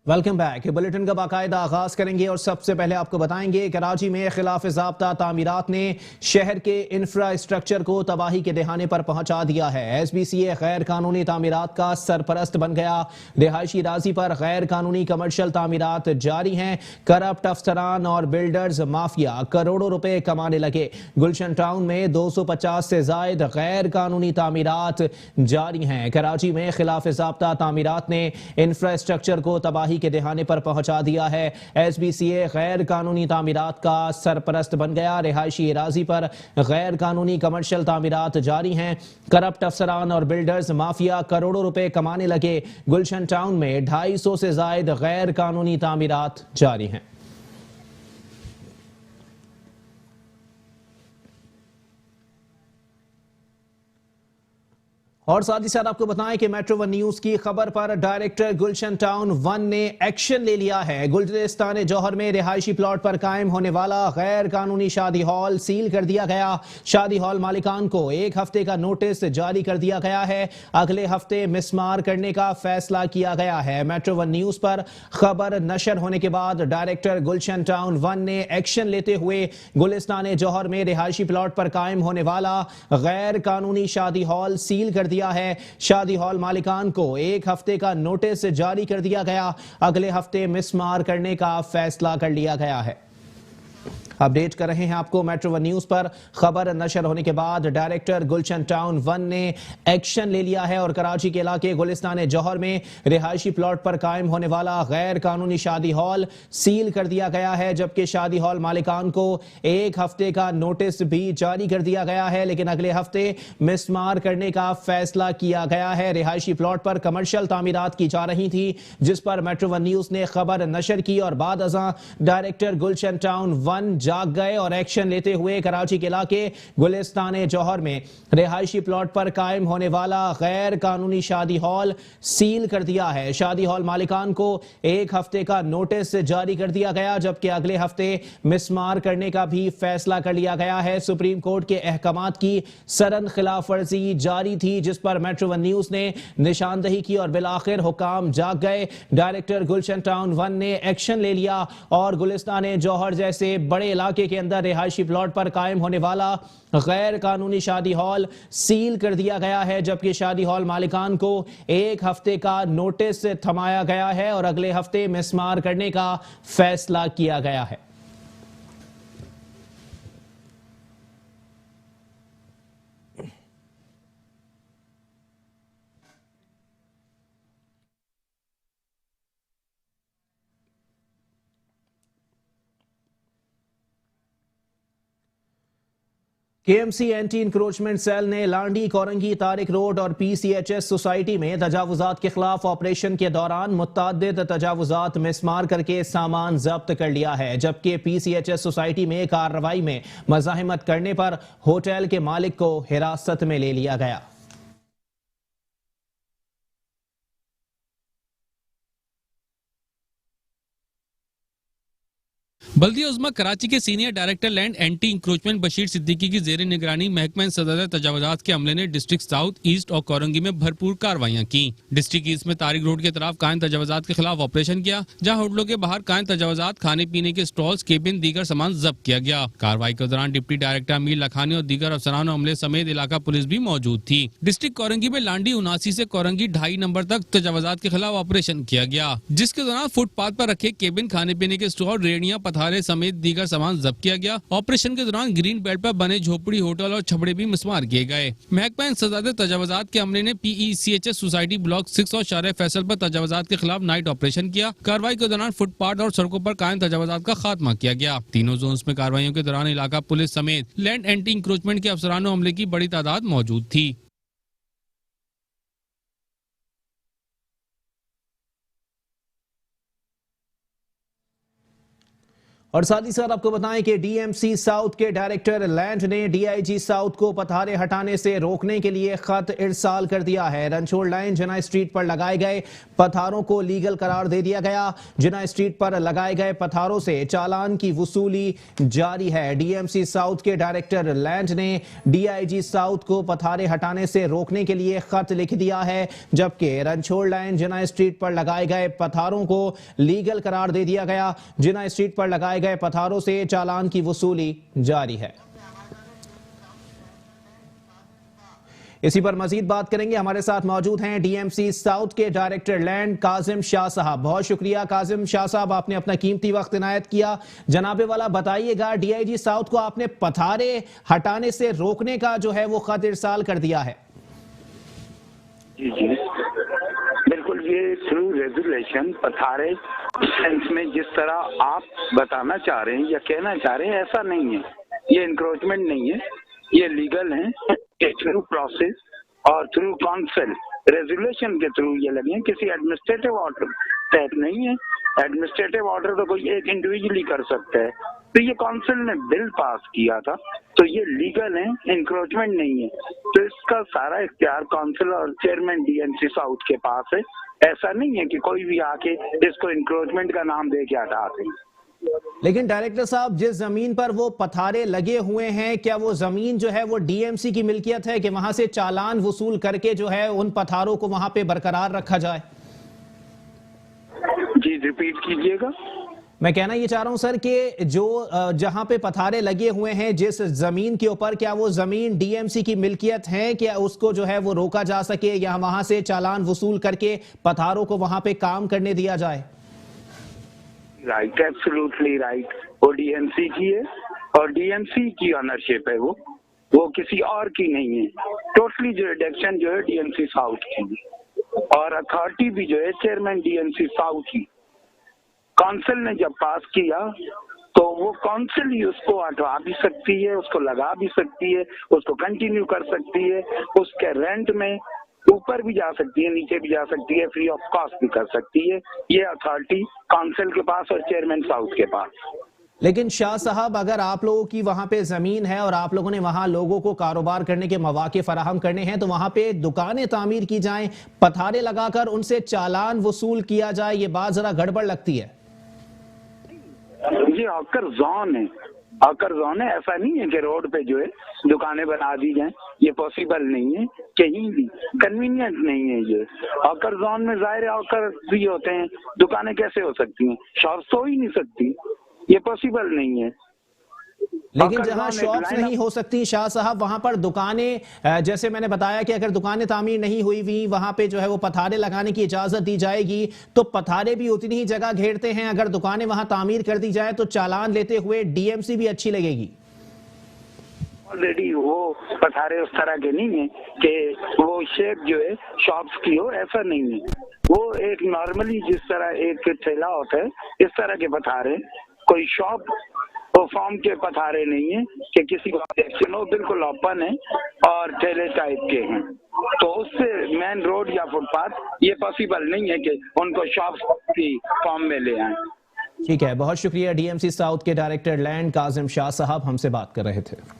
Welcome back. Bulletin का बाकायदा आगाज करेंगे और सबसे पहले आपको बताएंगे कराची में खिलाफ ज़ाब्ता तामीरात ने शहर के इंफ्रास्ट्रक्चर को तबाही के दहाने पर पहुंचा दिया है। SBCA गैर कानूनी तामीरात का सरपरस्त बन गया। रिहायशी राजी पर गैर कानूनी कमर्शियल तामीरात जारी हैं। करप्ट अफसरान और बिल्डर्स माफिया करोड़ों रुपए कमाने लगे। गुलशन टाउन में 250 से जायद गैर कानूनी तामीरात जारी हैं। कराची में खिलाफ ज़ाब्ता तामीरात ने इंफ्रास्ट्रक्चर को तबाही के दहाने पर पहुंचा दिया है। SBCA गैर कानूनी तामीरात का सरपरस्त बन गया। रिहायशी एराजी पर गैर कानूनी कमर्शियल तामीरात जारी हैं। करप्ट अफसरान और बिल्डर्स माफिया करोड़ों रुपए कमाने लगे। गुलशन टाउन में 250 से जायद गैर कानूनी तामीरात जारी हैं। और साथ ही साथ आपको बताएं कि मेट्रो वन न्यूज की खबर पर डायरेक्टर गुलशन टाउन 1 ने एक्शन ले लिया है। गुलिस्तान जौहर में रिहायशी प्लॉट पर कायम होने वाला गैर कानूनी शादी हॉल सील कर दिया गया। शादी हॉल मालिकान को 1 हफ्ते का नोटिस जारी कर दिया गया है। अगले हफ्ते मिसमार करने का फैसला किया गया है। मेट्रो वन न्यूज पर खबर नशर होने के बाद डायरेक्टर गुलशन टाउन 1 ने एक्शन लेते हुए गुलिस्तान जौहर में रिहायशी प्लॉट पर कायम होने वाला गैर कानूनी शादी हॉल सील कर दिया है। शादी हॉल मालिकान को 1 हफ्ते का नोटिस जारी कर दिया गया। अगले हफ्ते मिसमार करने का फैसला कर लिया गया है। अपडेट कर रहे हैं आपको मेट्रो वन न्यूज पर खबर नशर होने के बाद डायरेक्टर गुलशन टाउन 1 ने एक्शन ले लिया है और कराची के इलाके गुलिस्तान जौहर में रिहायशी प्लॉट पर कायम होने वाला गैर कानूनी शादी हॉल सील कर दिया गया है। जबकि शादी हॉल मालिकान को 1 हफ्ते का नोटिस भी जारी कर दिया गया है, लेकिन अगले हफ्ते मिसमार करने का फैसला किया गया है। रिहायशी प्लॉट पर कमर्शियल तामीरात की जा रही थी, जिस पर मेट्रो वन न्यूज ने खबर नशर की और बाद अज़ां डायरेक्टर गुलशन टाउन 1 जाग गए और एक्शन लेते हुए कराची के इलाके गुलिस्तान जौहर में रिहायशी प्लॉट पर कायम होने वाला गैर कानूनी शादी हॉल सील कर दिया है। शादी हॉल मालिकान को 1 हफ्ते का नोटिस जारी कर दिया गया, जबकि अगले हफ्ते मिसमार करने का भी फैसला कर लिया गया है। सुप्रीम कोर्ट के अहकामात की सरन खिलाफ वर्जी जारी थी, जिस पर मेट्रो वन न्यूज ने निशानदही की और बिलाखिर हुकाम जाग गए। डायरेक्टर गुलशन टाउन 1 ने एक्शन ले लिया और गुलिस्तान जौहर जैसे बड़े इलाके के अंदर रिहायशी प्लॉट पर कायम होने वाला गैर कानूनी शादी हॉल सील कर दिया गया है। जबकि शादी हॉल मालिकान को 1 हफ्ते का नोटिस थमाया गया है और अगले हफ्ते मिसमार करने का फैसला किया गया है। KMC एंटी इंक्रोचमेंट सेल ने लांडी, कोरंगी, तारिक रोड और PCHS सोसाइटी में तजावुजात के खिलाफ ऑपरेशन के दौरान मुतअद्दिद तजावुजात मिसमार करके सामान जब्त कर लिया है। जबकि PCHS सोसाइटी में कार्रवाई में मज़ाहमत करने पर होटल के मालिक को हिरासत में ले लिया गया। बल्दिया उज़्मा कराची के senior director land anti encroachment Bashir Siddiqui की जेर निगरानी महकमा सदर तजावुजात के अमले ने डिस्ट्रिक्ट साउथ, ईस्ट और कोरंगी में भरपूर कार्रवाइयां की। डिस्ट्रिक्ट ईस्ट में तारिक रोड की तरफ कायम तजावुजात के खिलाफ ऑपरेशन किया, जहां होटलों के बाहर कायम तजावुजात, खाने पीने के स्टॉल्स, केबिन, दीगर सामान जब्त किया गया। कार्रवाई के दौरान डिप्टी डायरेक्टर अमीर लखानी और दीगर अफसरान अमले समेत इलाका पुलिस भी मौजूद थी। डिस्ट्रिक्ट कोरंगी में लांडी 79 से कोरंगी 2.5 नंबर तक तजावुजात के खिलाफ ऑपरेशन किया गया, जिसके दौरान फुटपाथ पर रखे केबिन, खाने पीने के स्टॉल, रेहड़ियां, पथारे समेत दीगर सामान जब्त किया गया। ऑपरेशन के दौरान ग्रीन बेल्ट पर बने झोपड़ी, होटल और छपड़े भी मिसमार किए गए। महकमा सदारत तजावुजात के अमले ने PECHS सोसाइटी ब्लॉक 6 और शारे फैसल पर तजावुजात के खिलाफ नाइट ऑपरेशन किया। कार्रवाई के दौरान फुटपाथ और सड़कों पर कायम तजावुजात का खात्मा किया गया। तीनों जोन्स में कार्रवाइयों के दौरान इलाका पुलिस समेत लैंड एंटी इंक्रोचमेंट के अफसरान अमले की बड़ी तादाद मौजूद थी। और साथ ही साथ आपको बताएं कि डीएमसी साउथ के डायरेक्टर लैंड ने डीआईजी साउथ को पथारे हटाने से रोकने के लिए खत इरसाल कर दिया है। रणछोड़ लाइन जिना स्ट्रीट पर लगाए गए पथारों को लीगल करार दे दिया गया। जिना स्ट्रीट पर लगाए गए पथारों से चालान की वसूली जारी है। डीएमसी साउथ के डायरेक्टर लैंड ने डीआईजी साउथ को पथारे हटाने से रोकने के लिए खत लिख दिया है, जबकि रणछोड़ लाइन जिना स्ट्रीट पर लगाए गए पथारों को लीगल करार दे दिया गया। जिना स्ट्रीट पर लगाए गए पथारों से चालान की वसूली जारी है। इसी पर मजीद बात करेंगे। हमारे साथ मौजूद हैं डीएमसी साउथ के डायरेक्टर लैंड काजिम शाह साहब। बहुत शुक्रिया काजिम शाह साहब, आपने अपना कीमती वक्त इनायत किया। जनाबे वाला बताइएगा, डीआईजी साउथ को आपने पथारे हटाने से रोकने का जो है वो खत इरसाल कर दिया है। जी बिल्कुल, ये थ्रू रेजुलेशन पथारे सेंस में जिस तरह आप बताना चाह रहे हैं या कहना चाह रहे हैं, ऐसा नहीं है। ये इंक्रोचमेंट नहीं है, ये लीगल है। थ्रू प्रोसेस और थ्रू काउंसिल रेजुलेशन के थ्रू ये लगे हैं, किसी एडमिनिस्ट्रेटिव ऑर्डर तहत नहीं है। एडमिनिस्ट्रेटिव ऑर्डर तो कोई एक इंडिविजुअली कर सकता है, तो ये काउंसिल ने बिल पास किया था, तो ये लीगल है, इंक्रोचमेंट नहीं है। तो इसका सारा इख्तियार काउंसिल और चेयरमैन डीएमसी साउथ के पास है। ऐसा नहीं है कि कोई भी आके इसको इंक्रोचमेंट का नाम दे के हटा दे। लेकिन डायरेक्टर साहब, जिस जमीन पर वो पथारे लगे हुए हैं, क्या वो जमीन जो है वो डीएमसी की मिल्कियत है कि वहां से चालान वसूल करके जो है उन पथारों को वहां पे बरकरार रखा जाए? जी रिपीट कीजिएगा। मैं कहना ये चाह रहा हूं सर कि जो जहां पे पथारे लगे हुए हैं जिस जमीन के ऊपर, क्या वो जमीन डीएमसी की मिल्कियत है? क्या उसको जो है वो रोका जा सके या वहां से चालान वसूल करके पथारों को वहां पे काम करने दिया जाए? Right, absolutely right. वो डीएमसी की है और डीएमसी की ऑनरशिप है, वो किसी और की नहीं है। टोटली जुरिडिक्शन जो है डीएमसी साउथ की, और अथॉरिटी भी जो है चेयरमैन डीएमसी साउथ की। काउंसिल ने जब पास किया तो वो काउंसिल ही उसको हटवा भी सकती है, उसको लगा भी सकती है, उसको कंटिन्यू कर सकती है, उसके रेंट में ऊपर भी जा सकती है, नीचे भी जा सकती है, फ्री ऑफ कॉस्ट भी कर सकती है। ये अथॉरिटी काउंसिल के पास और चेयरमैन साउथ के पास। लेकिन शाह साहब, अगर आप लोगों की वहां पे जमीन है और आप लोगों ने वहां लोगों को कारोबार करने के मौके फराहम करने हैं, तो वहां पे दुकानें तामीर की जाएं, पथारे लगाकर उनसे चालान वसूल किया जाए, ये बात जरा गड़बड़ लगती है। ये हॉकर जोन है, हॉकर जोन है। ऐसा नहीं है कि रोड पे जो है दुकानें बना दी जाएं, ये पॉसिबल नहीं है, कहीं भी कन्वीनियंट नहीं है। ये हॉकर जोन में जाहिर है हॉकर भी होते हैं, दुकानें कैसे हो सकती हैं? शॉप्स तो हो ही नहीं सकती, ये पॉसिबल नहीं है। लेकिन जहां शॉप्स नहीं हो सकती शाह साहब, वहां पर दुकानें, जैसे मैंने बताया कि अगर दुकानें तामीर नहीं हुई हुई, वहां पे जो है वो पथारे लगाने की इजाजत दी जाएगी, तो पथारे भी उतनी ही जगह घेरते हैं। अगर दुकानें वहां तामीर कर दी जाए तो चालान लेते हुए डीएमसी भी अच्छी लगेगी। ऑलरेडी वो पथारे उस तरह के नहीं है कि वो शेप जो है शॉप्स की हो, ऐसा नहीं है। वो एक नॉर्मली जिस तरह एक ठेला होता है, इस तरह के पथारे, कोई शॉप फॉर्म के पथारे नहीं है कि किसी को ऑब्जेक्शन हो, बिल्कुल ओपन है और ठेले टाइप के हैं। तो उससे मेन रोड या फुटपाथ ये पॉसिबल नहीं है कि उनको शॉप की फॉर्म में ले आए। ठीक है, बहुत शुक्रिया। डीएमसी साउथ के डायरेक्टर लैंड काजिम शाह साहब हमसे बात कर रहे थे।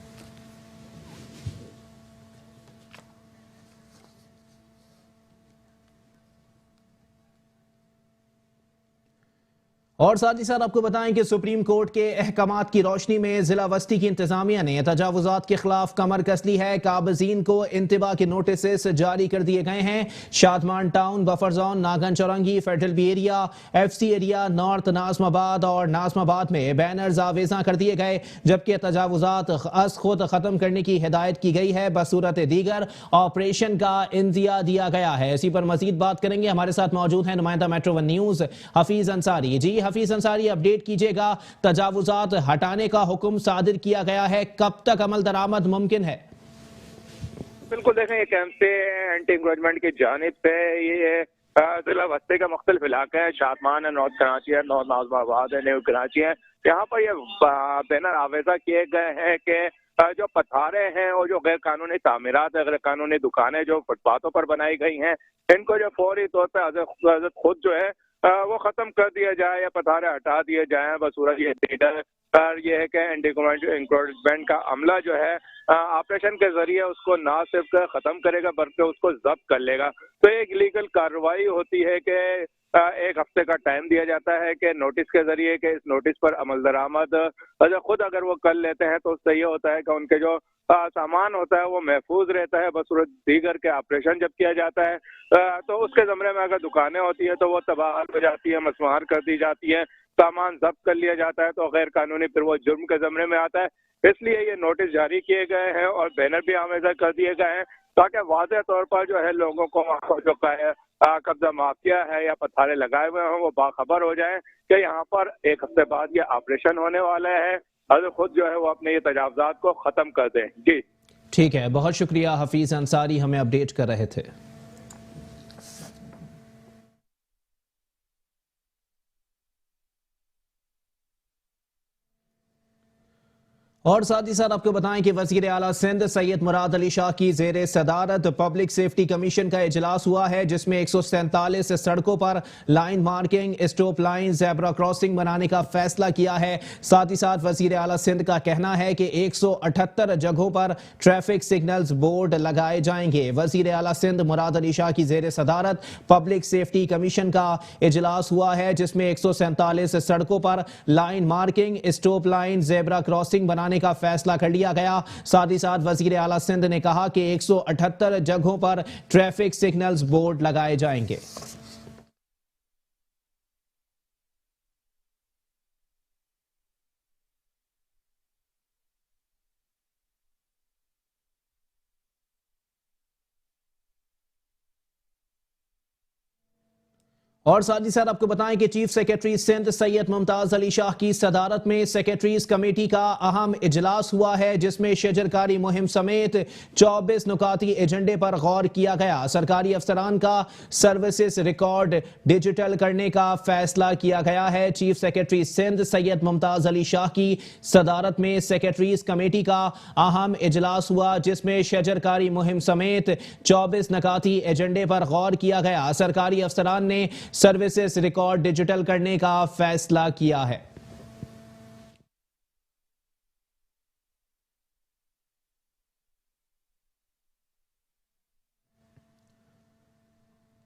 और साथ ही साथ आपको बताएं कि सुप्रीम कोर्ट के अहकामात की रोशनी में जिला वस्ती की इंतजामिया ने तजावुजात के खिलाफ कमर कस ली है। काबजीन को इंतबा के नोटिस जारी कर दिए गए हैं। Shadman town, buffer zone, Nagan Chowrangi, federal B area, FC area, north Nazimabad और नाजमाबाद में बैनर्स आवेजा कर दिए गए, जबकि तजावुजात अस खुद खत्म करने की हिदायत की गई है। बसूरत दीगर ऑपरेशन का इंदिया दिया गया है। इसी पर मजीद बात करेंगे। हमारे साथ मौजूद है नुमाइंदा metro one news Hafeez Ansari. जी हफीज अंसारी, अपडेट कीजिएगा, तजावुजात हटाने का हुक्म सादिर किया गया है, कब तक अमल दरामद मुमकिन है? बिल्कुल, देखें ये कैंप पे एंटी इंक्रोचमेंट की जानिब पे ये जिला वस्ती का मुख्तलिफ इलाके हैं। शादमान है, नॉर्थ कराची है, नॉर्थ नाजमाबाद है, न्यू कराची है। यहाँ पर ये बैनर आवेजा किए गए हैं कि जो पथारे हैं और जो गैर कानूनी तामीरात है, गैर कानूनी दुकानें जो फुटपाथों पर बनाई गई हैं, इनको जो फौरी तौर पर हजरत खुद जो है वो खत्म कर दिया जाए या पथारे हटा दिए जाए बसूरत ये लीडर। और ये है कि एंटी इंक्रोचमेंट का अमला जो है ऑपरेशन के जरिए उसको ना सिर्फ खत्म करेगा बल्कि उसको जब्त कर लेगा। तो एक लीगल कार्रवाई होती है कि एक हफ्ते का टाइम दिया जाता है कि नोटिस के जरिए कि इस नोटिस पर अमल दरामद खुद अगर वो कर लेते हैं तो उससे ये होता है कि उनके जो सामान होता है वो महफूज रहता है। बसूरत दीगर के ऑपरेशन जब किया जाता है तो उसके ज़मरे में अगर दुकानें होती है तो वो तबाह हो जाती है, मसमार कर दी जाती है, सामान जब्त कर लिया जाता है तो गैर कानूनी फिर वो जुर्म के ज़मरे में आता है। इसलिए ये नोटिस जारी किए गए हैं और बैनर भी आमेजा कर दिए गए हैं ताकि वाज़ेह तौर पर जो है लोगों को जो कब्जा माफिया है या पथारे लगाए हुए हों वो बाखबर हो जाए कि यहाँ पर एक हफ्ते बाद ये ऑपरेशन होने वाला है और खुद जो है वो अपने ये तजावजात को ख़त्म कर दें। जी ठीक है, बहुत शुक्रिया हफीज अंसारी, हमें अपडेट कर रहे थे। और साथ ही साथ आपको बताएं कि वजीर आला सिंध सैयद मुराद अली शाह की जेर सदारत पब्लिक सेफ्टी कमीशन का इजलास हुआ है, जिसमें 147 सड़कों पर line marking, stop line, zebra crossing बनाने का फैसला किया है। साथ ही साथ वजीर आला सिंध का कहना है कि 178 जगहों पर ट्रैफिक सिग्नल्स बोर्ड लगाए जाएंगे। वजीर आला सिंध मुराद अली शाह की जेर सदारत पब्लिक सेफ्टी कमीशन का इजलास हुआ है, जिसमें 147 सड़कों पर line marking, stop line, zebra crossing बनाने का फैसला कर लिया गया। साथ ही साथ वजीर आला सिंध ने कहा कि 178 जगहों पर ट्रैफिक सिग्नल्स बोर्ड लगाए जाएंगे। और साथ ही साथ आपको बताएं कि चीफ सेक्रेटरी सिंध सैयद मुमताज अली शाह की सदारत में सेक्रेटरीज कमेटी का अहम इजलास हुआ है, जिसमें शजरकारी मुहिम समेत 24 नुकाती एजेंडे पर गौर किया गया। सरकारी अफसरान का सर्विसेज रिकॉर्ड डिजिटल करने का फैसला किया गया है। चीफ सेक्रेटरी सिंध सैयद मुमताज अली शाह की सदारत में सेक्रेटरीज कमेटी का अहम इजलास हुआ, जिसमें शजरकारी मुहिम समेत 24 नुकाती एजेंडे पर गौर किया गया। सरकारी अफसरान ने सर्विसेज रिकॉर्ड डिजिटल करने का फैसला किया है।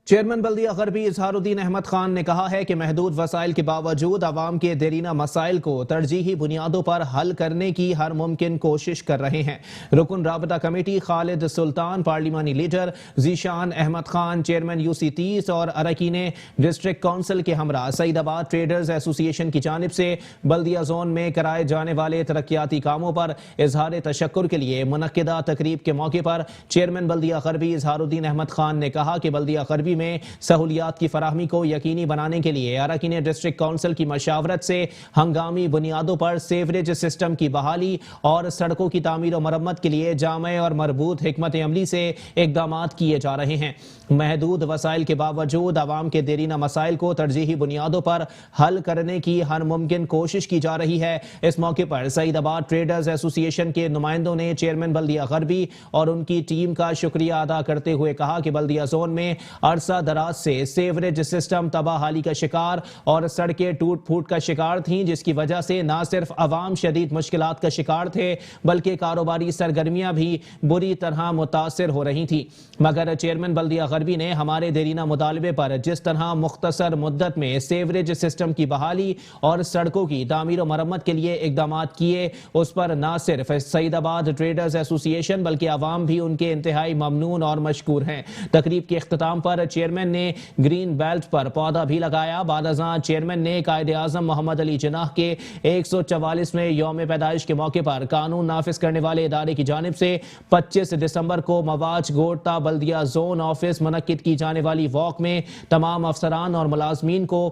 चेयरमैन बल्दिया गरबी इजहारुद्दीन अहमद खान ने कहा है कि महदूद वसाइल के बावजूद आवाम के देरीना मसाइल को तरजीही बुनियादों पर हल करने की हर मुमकिन कोशिश कर रहे हैं। रुकन राबता कमेटी खालिद सुल्तान, पार्लिमानी leader Zeeshan Ahmed Khan, chairman UC 30 और अरकीन डिस्ट्रिक्ट काउंसिल के हमरा सईदाबाद ट्रेडर्स एसोसिएशन की जानिब से बल्दिया जोन में कराए जाने वाले तरक्याती कामों पर इजहार तशक्कुर के लिए मुनक्किदा तकरीब के मौके पर चेयरमैन बल्दिया गरबी इजहारुद्दीन अहमद खान ने कहा कि बल्दिया गरबी में सहूलियात की फराहमी को यकीनी बनाने के लिए अरकान डिस्ट्रिक्ट काउंसिल की मशावरत से हंगामी बुनियादों पर सेवरेज सिस्टम की बहाली और सड़कों की तामीर और मरम्मत के लिए जामे और मरबूत हिकमत अमली से इकदाम किए जा रहे हैं। महदूद वसाइल के बावजूद आवाम के देरीना मसाइल को तरजीही बुनियादों पर हल करने की हर मुमकिन कोशिश की जा रही है। इस मौके पर सईदाबाद ट्रेडर्स एसोसिएशन के नुमाइंदों ने चेयरमैन बल्दिया गरबी और उनकी टीम का शुक्रिया अदा करते हुए कहा कि बल्दिया जोन में अरसा दराज से सेवरेज सिस्टम तबाहाली का शिकार और सड़कें टूट फूट का शिकार थीं, जिसकी वजह से न सिर्फ अवाम शदीद मुश्किलात का शिकार थे बल्कि कारोबारी सरगर्मियां भी बुरी तरह मुतासर हो रही थी। मगर चेयरमैन बल्दिया गरबी ने हमारे देरीना मुतालबे पर जिस तरह मुख्तसर मुद्दत में सेवरेज सिस्टम की बहाली और सड़कों की तामीर और मरम्मत के लिए इकदाम किए, उस पर न सिर्फ सईदाबाद ट्रेडर्स एसोसिएशन बल्कि अवाम भी उनके इंतहाई ममनून और मशकूर हैं। तकरीब के इख्तिताम पर चेयरमैन ने ग्रीन बेल्ट पर पौधा भी लगाया। बादशाह चेयरमैन ने कायदे आजम मोहम्मद अली जिन्नाह के 144वें यौम पैदाइश के मौके पर कानून नाफिज करने वाले इदारे की जानिब से 25 दिसंबर को मवाज गोड़ता बल्दिया जोन ऑफिस मुनक्किद की जाने वाली वॉक में तमाम अफसरान और मुलाजमीन को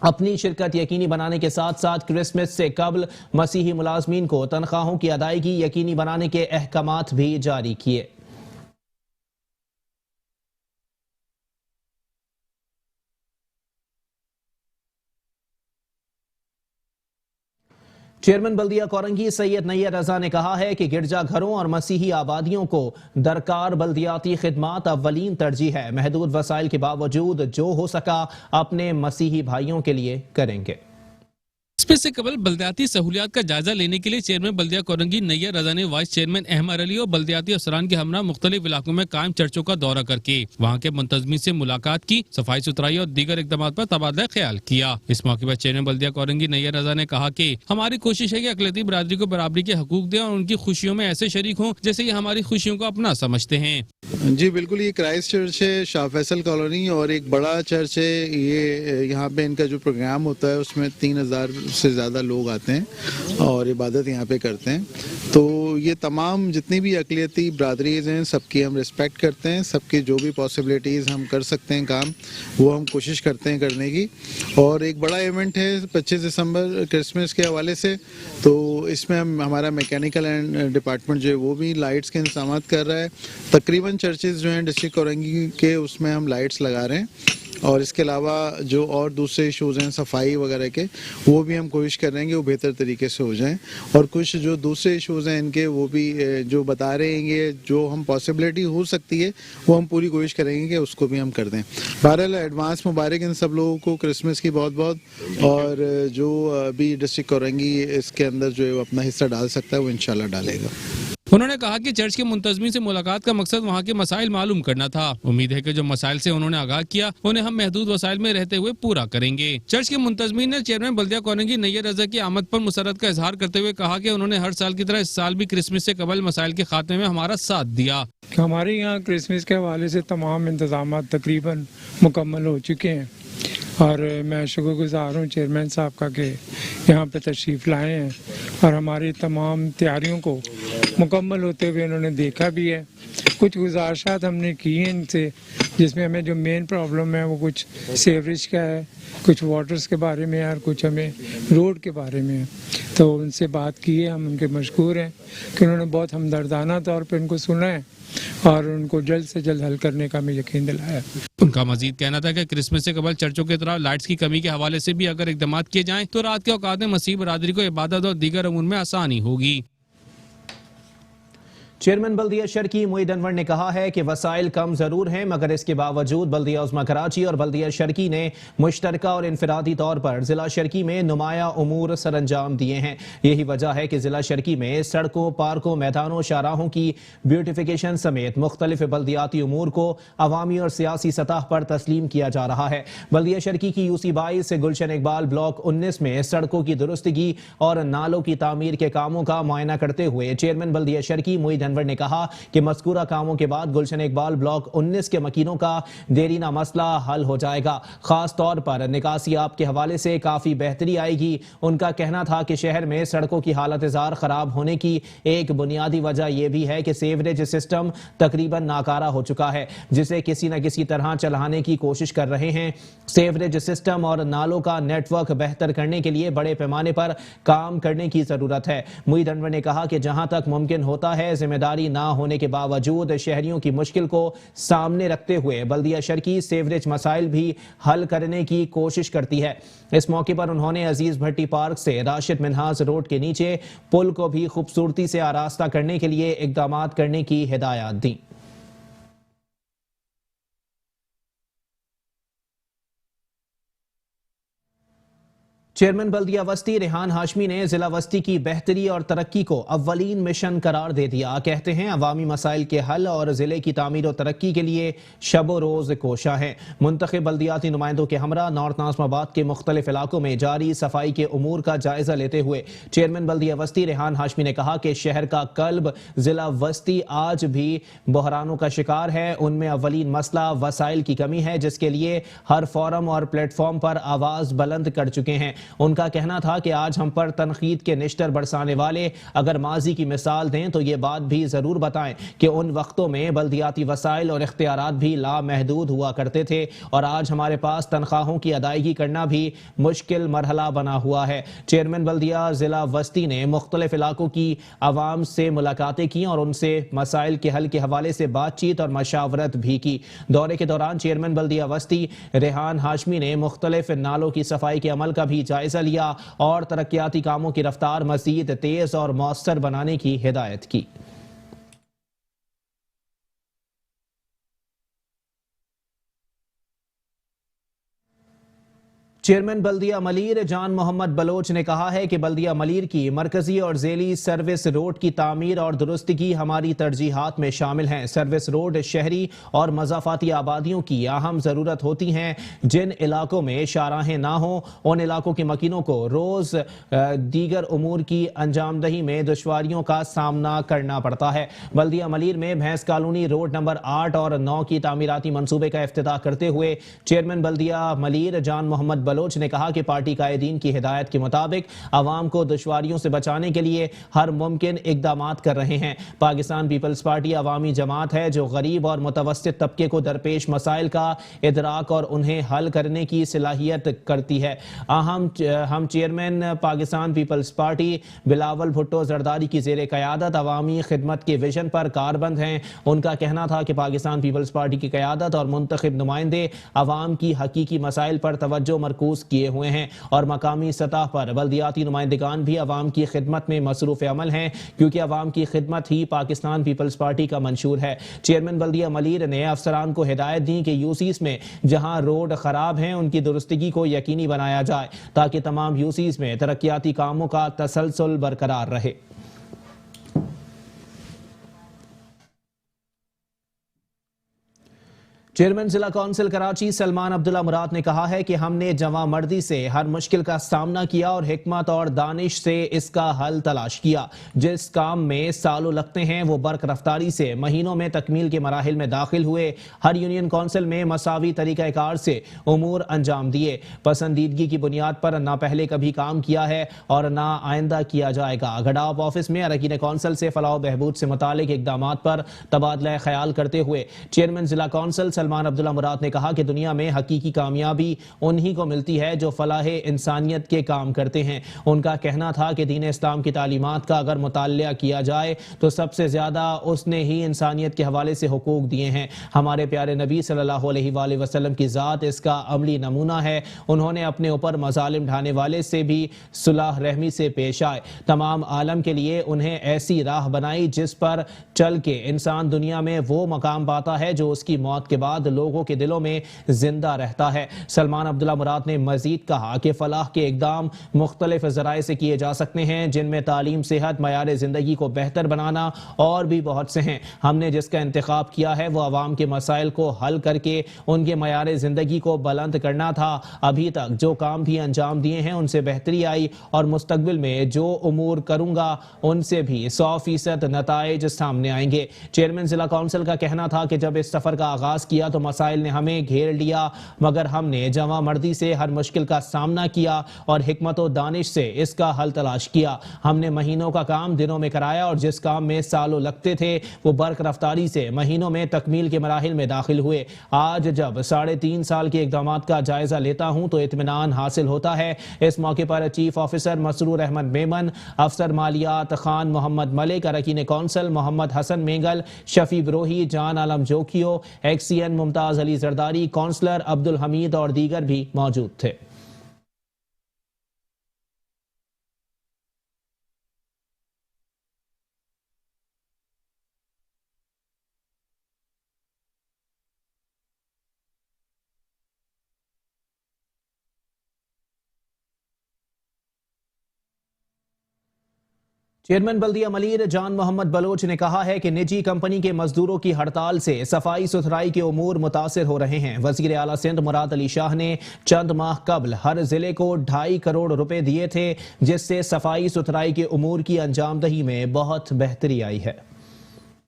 अपनी शिरकत यकीनी बनाने के साथ साथ क्रिसमस से कबल मसीही मुलाजमीन को तनख्वाहों की अदायगी यकीनी बनाने के अहकामात भी जारी किए। चेयरमैन बल्दिया कोरंगी सैयद नैयर रजा ने कहा है कि गिरजाघरों और मसीही आबादियों को दरकार बल्दियाती खिदमात अव्वलीन तरजीह है। महदूद वसाइल के बावजूद जो हो सका अपने मसीही भाइयों के लिए करेंगे। इसमें से कबल बल्दियाती सहूलियात का जायजा लेने के लिए चेयरमैन बल्दिया कोरंगी नैयर रजा ने वाइस चेयरमैन अहमद अली और बल्दियाती अफसरान के हमरा मुख्तलिफ इलाकों में कायम चर्चों का दौरा करके वहाँ के मुंतजमी से मुलाकात की, सफाई सुथराई और दीगर इकदाम पर तबादला ख्याल किया। इस मौके पर चेयरमैन बल्दिया कोरंगी नैयर रजा ने कहा कि हमारी कोशिश है कि अकलियती बरादरी को बराबरी के हकूक दें और उनकी खुशियों में ऐसे शरीक हों जैसे ये हमारी खुशियों को अपना समझते हैं। जी बिल्कुल, ये क्राइस्ट चर्च है शाह फैसल कॉलोनी और एक बड़ा चर्च है। ये यहाँ पे इनका जो प्रोग्राम होता है उसमें 3000 से ज़्यादा लोग आते हैं और इबादत यहाँ पे करते हैं। तो ये तमाम जितनी भी अकलियती बरादरीज हैं सबकी हम रिस्पेक्ट करते हैं। सबकी जो भी पॉसिबिलिटीज़ हम कर सकते हैं काम, वो हम कोशिश करते हैं करने की। और एक बड़ा इवेंट है 25 दिसंबर क्रिसमस के हवाले से, तो इसमें हमारा मैकेनिकल एंड डिपार्टमेंट जो है वो भी लाइट्स के इंतजाम कर रहा है। तकरीबन चर्चेज जो हैं डिस्ट्रिक्ट कोरंगी के उसमें हम लाइट्स लगा रहे हैं और इसके अलावा जो और दूसरे इशूज़ हैं सफाई वगैरह के, वो भी हम कोशिश कर रहे हैं कि वो बेहतर तरीके से हो जाएं। और कुछ जो दूसरे इशूज़ हैं इनके वो भी जो बता रहे हैं, जो हम पॉसिबिलिटी हो सकती है वो हम पूरी कोशिश करेंगे कि उसको भी हम कर दें। बहरहाल एडवांस मुबारक इन सब लोगों को क्रिसमस की बहुत बहुत। और जो अभी डिस्ट्रिक्ट कोरंगी इसके अंदर जो है वो अपना हिस्सा डाल सकता है वो इंशाल्लाह डालेगा। उन्होंने कहा कि चर्च के मुंतजमी से मुलाकात का मकसद वहाँ के मसाइल मालूम करना था। उम्मीद है कि जो मसाइल से उन्होंने आगाह किया उन्हें हम महदूद वसाइल में रहते हुए पूरा करेंगे। चर्च के मुंतजमी ने चेयरमैन बल्दिया कोरंगी नैयर रजा की आमद पर मुसरत का इजहार करते हुए कहा कि उन्होंने हर साल की तरह इस साल भी क्रिसमस से कबल मसाइल के खात्मे में हमारा साथ दिया। हमारे यहाँ क्रिसमस के हवाले से तमाम इंतजाम तकरीबन मुकम्मल हो चुके हैं और मैं शुक्रगुजार हूँ चेयरमैन साहब का कि यहाँ पे तशरीफ़ लाए हैं और हमारी तमाम तैयारियों को मुकम्मल होते हुए उन्होंने देखा भी है। कुछ गुजारिशात हमने की हैं इनसे, जिसमें हमें जो मेन प्रॉब्लम है वो कुछ सीवरेज का है, कुछ वाटर्स के बारे में है और कुछ हमें रोड के बारे में है। तो उनसे बात की है, हम उनके मशकूर हैं कि उन्होंने बहुत हमदर्दाना तौर पर उनको सुना है और उनको जल्द से जल्द हल करने का हमें यकीन दिलाया। उनका मजीद कहना था कि क्रिसमस से कबल चर्चों की तरह लाइट्स की कमी के हवाले से भी अगर इकदाम किए जाएं तो रात के औकात में मसीह बरादरी को इबादत और दीगर अमूर में आसानी होगी। चेयरमैन बल्दिया शर्की मुईद अनवर ने कहा है कि वसाइल कम जरूर हैं, मगर इसके बावजूद बल्दिया उस्मा कराची और बल्दिया शर्की ने मुश्तरका और इनफरादी तौर पर जिला शर्की में नुमाया उमूर सरअंजाम दिए हैं। यही वजह है कि जिला शर्की में सड़कों, पार्कों, मैदानों, शाहराहों की ब्यूटिफिकेशन समेत मुख्तलिफ बल्दियाती उमूर को अवामी और सियासी सतह पर तस्लीम किया जा रहा है। बल्दिया शर्की की यूसी 22 से गुलशन इकबाल ब्लॉक 19 में सड़कों की दुरुस्तगी और नालों की तामीर के कामों का मुआयना करते हुए चेयरमैन बल्दिया शर्की मुईद अनवर ने कहा कि मज़कूरा कामों के बाद गुलशन इकबाल ब्लॉक 19 के मकीनों का देरीना मसला हल हो जाएगा। खास तौर पर निकासियाब के हवाले से काफी बेहतरी आएगी। उनका कहना था कि शहर में सड़कों की हालत जार खराब होने की एक बुनियादी वजह यह भी है कि सेवरेज सिस्टम तकरीबन नाकारा हो चुका है, जिसे किसी न किसी तरह चलाने की कोशिश कर रहे हैं। सेवरेज सिस्टम और नालों का नेटवर्क बेहतर करने के लिए बड़े पैमाने पर काम करने की जरूरत है। मुईद अनवर ने कहा कि जहां तक मुमकिन होता है जिम्मेदारी ना होने के बावजूद शहरियों की मुश्किल को सामने रखते हुए बल्दिया शर्की सेवरेज मसाइल भी हल करने की कोशिश करती है। इस मौके पर उन्होंने अजीज भट्टी पार्क से राशिद मिन्हाज रोड के नीचे पुल को भी खूबसूरती से आरास्ता करने के लिए इकदाम करने की हिदायत दी। चेयरमैन बल्दिया वस्ती रेहान हाशमी ने जिला वस्ती की बेहतरी और तरक्की को अव्वलीन मिशन करार दे दिया। कहते हैं अवामी मसाइल के हल और जिले की तामीर और तरक्की के लिए शब रोज कोशा है। मुंतखब बल्दियाती नुमाइंदों के हमरा नॉर्थ नाज़िमाबाद के मुख्तलिफ इलाकों में जारी सफाई के उमूर का जायजा लेते हुए चेयरमैन बल्दिया वस्ती रेहान हाशमी ने कहा कि शहर का कल्ब जिला वस्ती आज भी बहरानों का शिकार है। उनमें अव्वलीन मसला वसाइल की कमी है, जिसके लिए हर फोरम और प्लेटफॉर्म पर आवाज बुलंद कर चुके हैं। उनका कहना था कि आज हम पर तनकीद के निश्तर बरसाने वाले अगर माजी की मिसाल दें तो ये बात भी जरूर बताएं कि उन वक्तों में बल्दियाती वसाइल और इख्तियारात भी लामहदूद हुआ करते थे और आज हमारे पास तनख्वाहों की अदायगी करना भी मुश्किल मरहला बना हुआ है। चेयरमैन बल्दिया जिला वस्ती ने मुख्तलिफ इलाकों की आवाम से मुलाकातें की और उनसे मसाइल के हल के हवाले से बातचीत और मशावरत भी की। दौरे के दौरान चेयरमैन बल्दिया वस्ती रेहान हाशमी ने मुख्तलिफ नालों की सफाई के अमल का भी जायजा लिया और तरक्याती कामों की रफ्तार मजीद तेज और मौसर बनाने की हिदायत की। चेयरमैन बल्दिया मलीर जान मोहम्मद बलोच ने कहा है कि बल्दिया मलीर की मरकजी और जेली सर्विस रोड की तामीर और दुरुस्ती हमारी तरजीहात में शामिल हैं। सर्विस रोड शहरी और मज़ाफाती आबादियों की अहम ज़रूरत होती हैं। जिन इलाकों में शाहराहें ना हो उन इलाकों के मकीनों को रोज़ दीगर उमूर की अंजामदही में दुश्वारियों का सामना करना पड़ता है। बल्दिया मलीर में भैंस कॉलोनी रोड नंबर 8 और 9 की तामीराती मनसूबे का इफ्तिताह करते हुए चेयरमैन बल्दिया मलीर जान मोहम्मद बलोच ने कहा कि पार्टी कायदीन की हिदायत के मुताबिक आवाम को दुश्वारियों से बचाने के लिए हर मुमकिन इकदामात कर रहे हैं। पाकिस्तान पीपल्स पार्टी अवामी जमात है जो गरीब और मुतवस्सित तबके को दरपेश मसाइल का इदराक और उन्हें हल करने की सलाहियत करती है। हम chairman Pakistan Peoples Party Bilawal Bhutto Zardari की जेर क़यादत अवामी खिदमत के विजन पर कारबंद हैं। उनका कहना था कि पाकिस्तान पीपल्स पार्टी की क़यादत और मुंतखब नुमाइंदे अवाम की हकीकी मसाइल पर तवज्जो मरकूज किए हुए हैं और मकामी सतह पर बल्दियाती नुमाइंदगान भी अवाम की खिदमत में मसरूफ़ अमल हैं, क्योंकि अवाम की खिदमत ही पाकिस्तान पीपल्स पार्टी का मंशूर है। चेयरमैन बल्दिया मलीर ने अफसरान को हिदायत दी कि यूसीस में जहां रोड खराब हैं उनकी दुरुस्तगी को यकीनी बनाया जाए ताकि तमाम यूसीस में तरक्याती कामों का तसलसल बरकरार रहे। चेयरमैन जिला कौंसिल कराची सलमान अब्दुल्ला मुराद ने कहा है कि हमने जवां मर्दी से हर मुश्किल का सामना किया और हिकमत और दानिश से इसका हल तलाश किया। जिस काम में सालों लगते हैं वो बर्क रफ्तारी से महीनों में तकमील के मराहिल में दाखिल हुए। हर यूनियन कौंसिल में मसावी तरीक़ाकार से उमूर अंजाम दिए। पसंदीदगी की बुनियाद पर ना पहले कभी काम किया है और ना आइंदा किया जाएगा। गडाप ऑफिस में अरकीन कौंसिल से फलाह बहबूद से मुतालिक इकदामात पर तबादला ख्याल करते हुए चेयरमैन जिला कौंसिल सलमान अब्दुल्ला मुराद ने कहा कि दुनिया में हकीकी कामयाबी उन्हीं को मिलती है जो फलाह इंसानियत के काम करते हैं। उनका कहना था कि दीन इस्लाम की तालीमात का अगर मुतालिया किया जाए तो सबसे ज्यादा उसने ही इंसानियत के हवाले से हुकूक दिए हैं। हमारे प्यारे नबी सल्लल्लाहु अलैहि वसल्लम की ज़ात इसका अमली नमूना है। उन्होंने अपने ऊपर मजालिम ढाने वाले से भी सुलह रहमी से पेश आए। तमाम आलम के लिए उन्हें ऐसी राह बनाई जिस पर चल के इंसान दुनिया में वो मकाम पाता है जो उसकी मौत के बाद लोगों के दिलों में जिंदा रहता है। सलमान अब्दुल्ला मुराद ने मजीद कहा कि फलाह के इकदाम मुख्तलिफ ज़राए से किए जा सकते हैं, जिनमें तालीम, सेहत, मयार ज़िंदगी को बेहतर बनाना और भी बहुत से हैं। हमने जिसका इंतखाब किया है वो अवाम के मसाइल को हल करके उनके मयार ज़िंदगी को बुलंद करना था। अभी तक जो काम भी अंजाम दिए हैं उनसे बेहतरी आई और मुस्तकबिल में जो उमूर करूंगा उनसे भी 100% नताइज सामने आएंगे। चेयरमैन जिला कौंसिल का कहना था कि जब इस सफर का आगाज किया तो मसाइल ने हमें घेर लिया, मगर हमने जवां मर्दी से हर मुश्किल का सामना किया और हिकमत और दानिश से इसका हल तलाश किया। हमने महीनों का काम दिनों में कराया और जिस काम में सालों लगते थे वो बर्क रफ्तारी से महीनों में तकमील के मराहिल में दाखिल हुए। आज जब 3.5 साल के इकदामात का जायजा लेता हूं तो इत्मीनान हासिल होता है। इस मौके पर चीफ ऑफिसर मसरूर अहमद मेमन, अफसर मालियात खान मोहम्मद मलिक, अरकीन कौंसिल मोहम्मद हसन मेंगल, शफी ब्रोही, जान आलम जोखियो, एक्सीएन मुमताज अली जरदारी, काउंसलर अब्दुल हमीद और दीगर भी मौजूद थे। चेयरमैन बल्दिया मलीर जान मोहम्मद बलोच ने कहा है कि निजी कंपनी के मजदूरों की हड़ताल से सफाई सुथराई के उमूर मुतासिर हो रहे हैं। वजीर आला सिंध मुराद अली शाह ने चंद माह कबल हर जिले को 2.5 करोड़ रुपए दिए थे, जिससे सफाई सुथराई के उमूर की अंजामदही में बहुत बेहतरी आई है।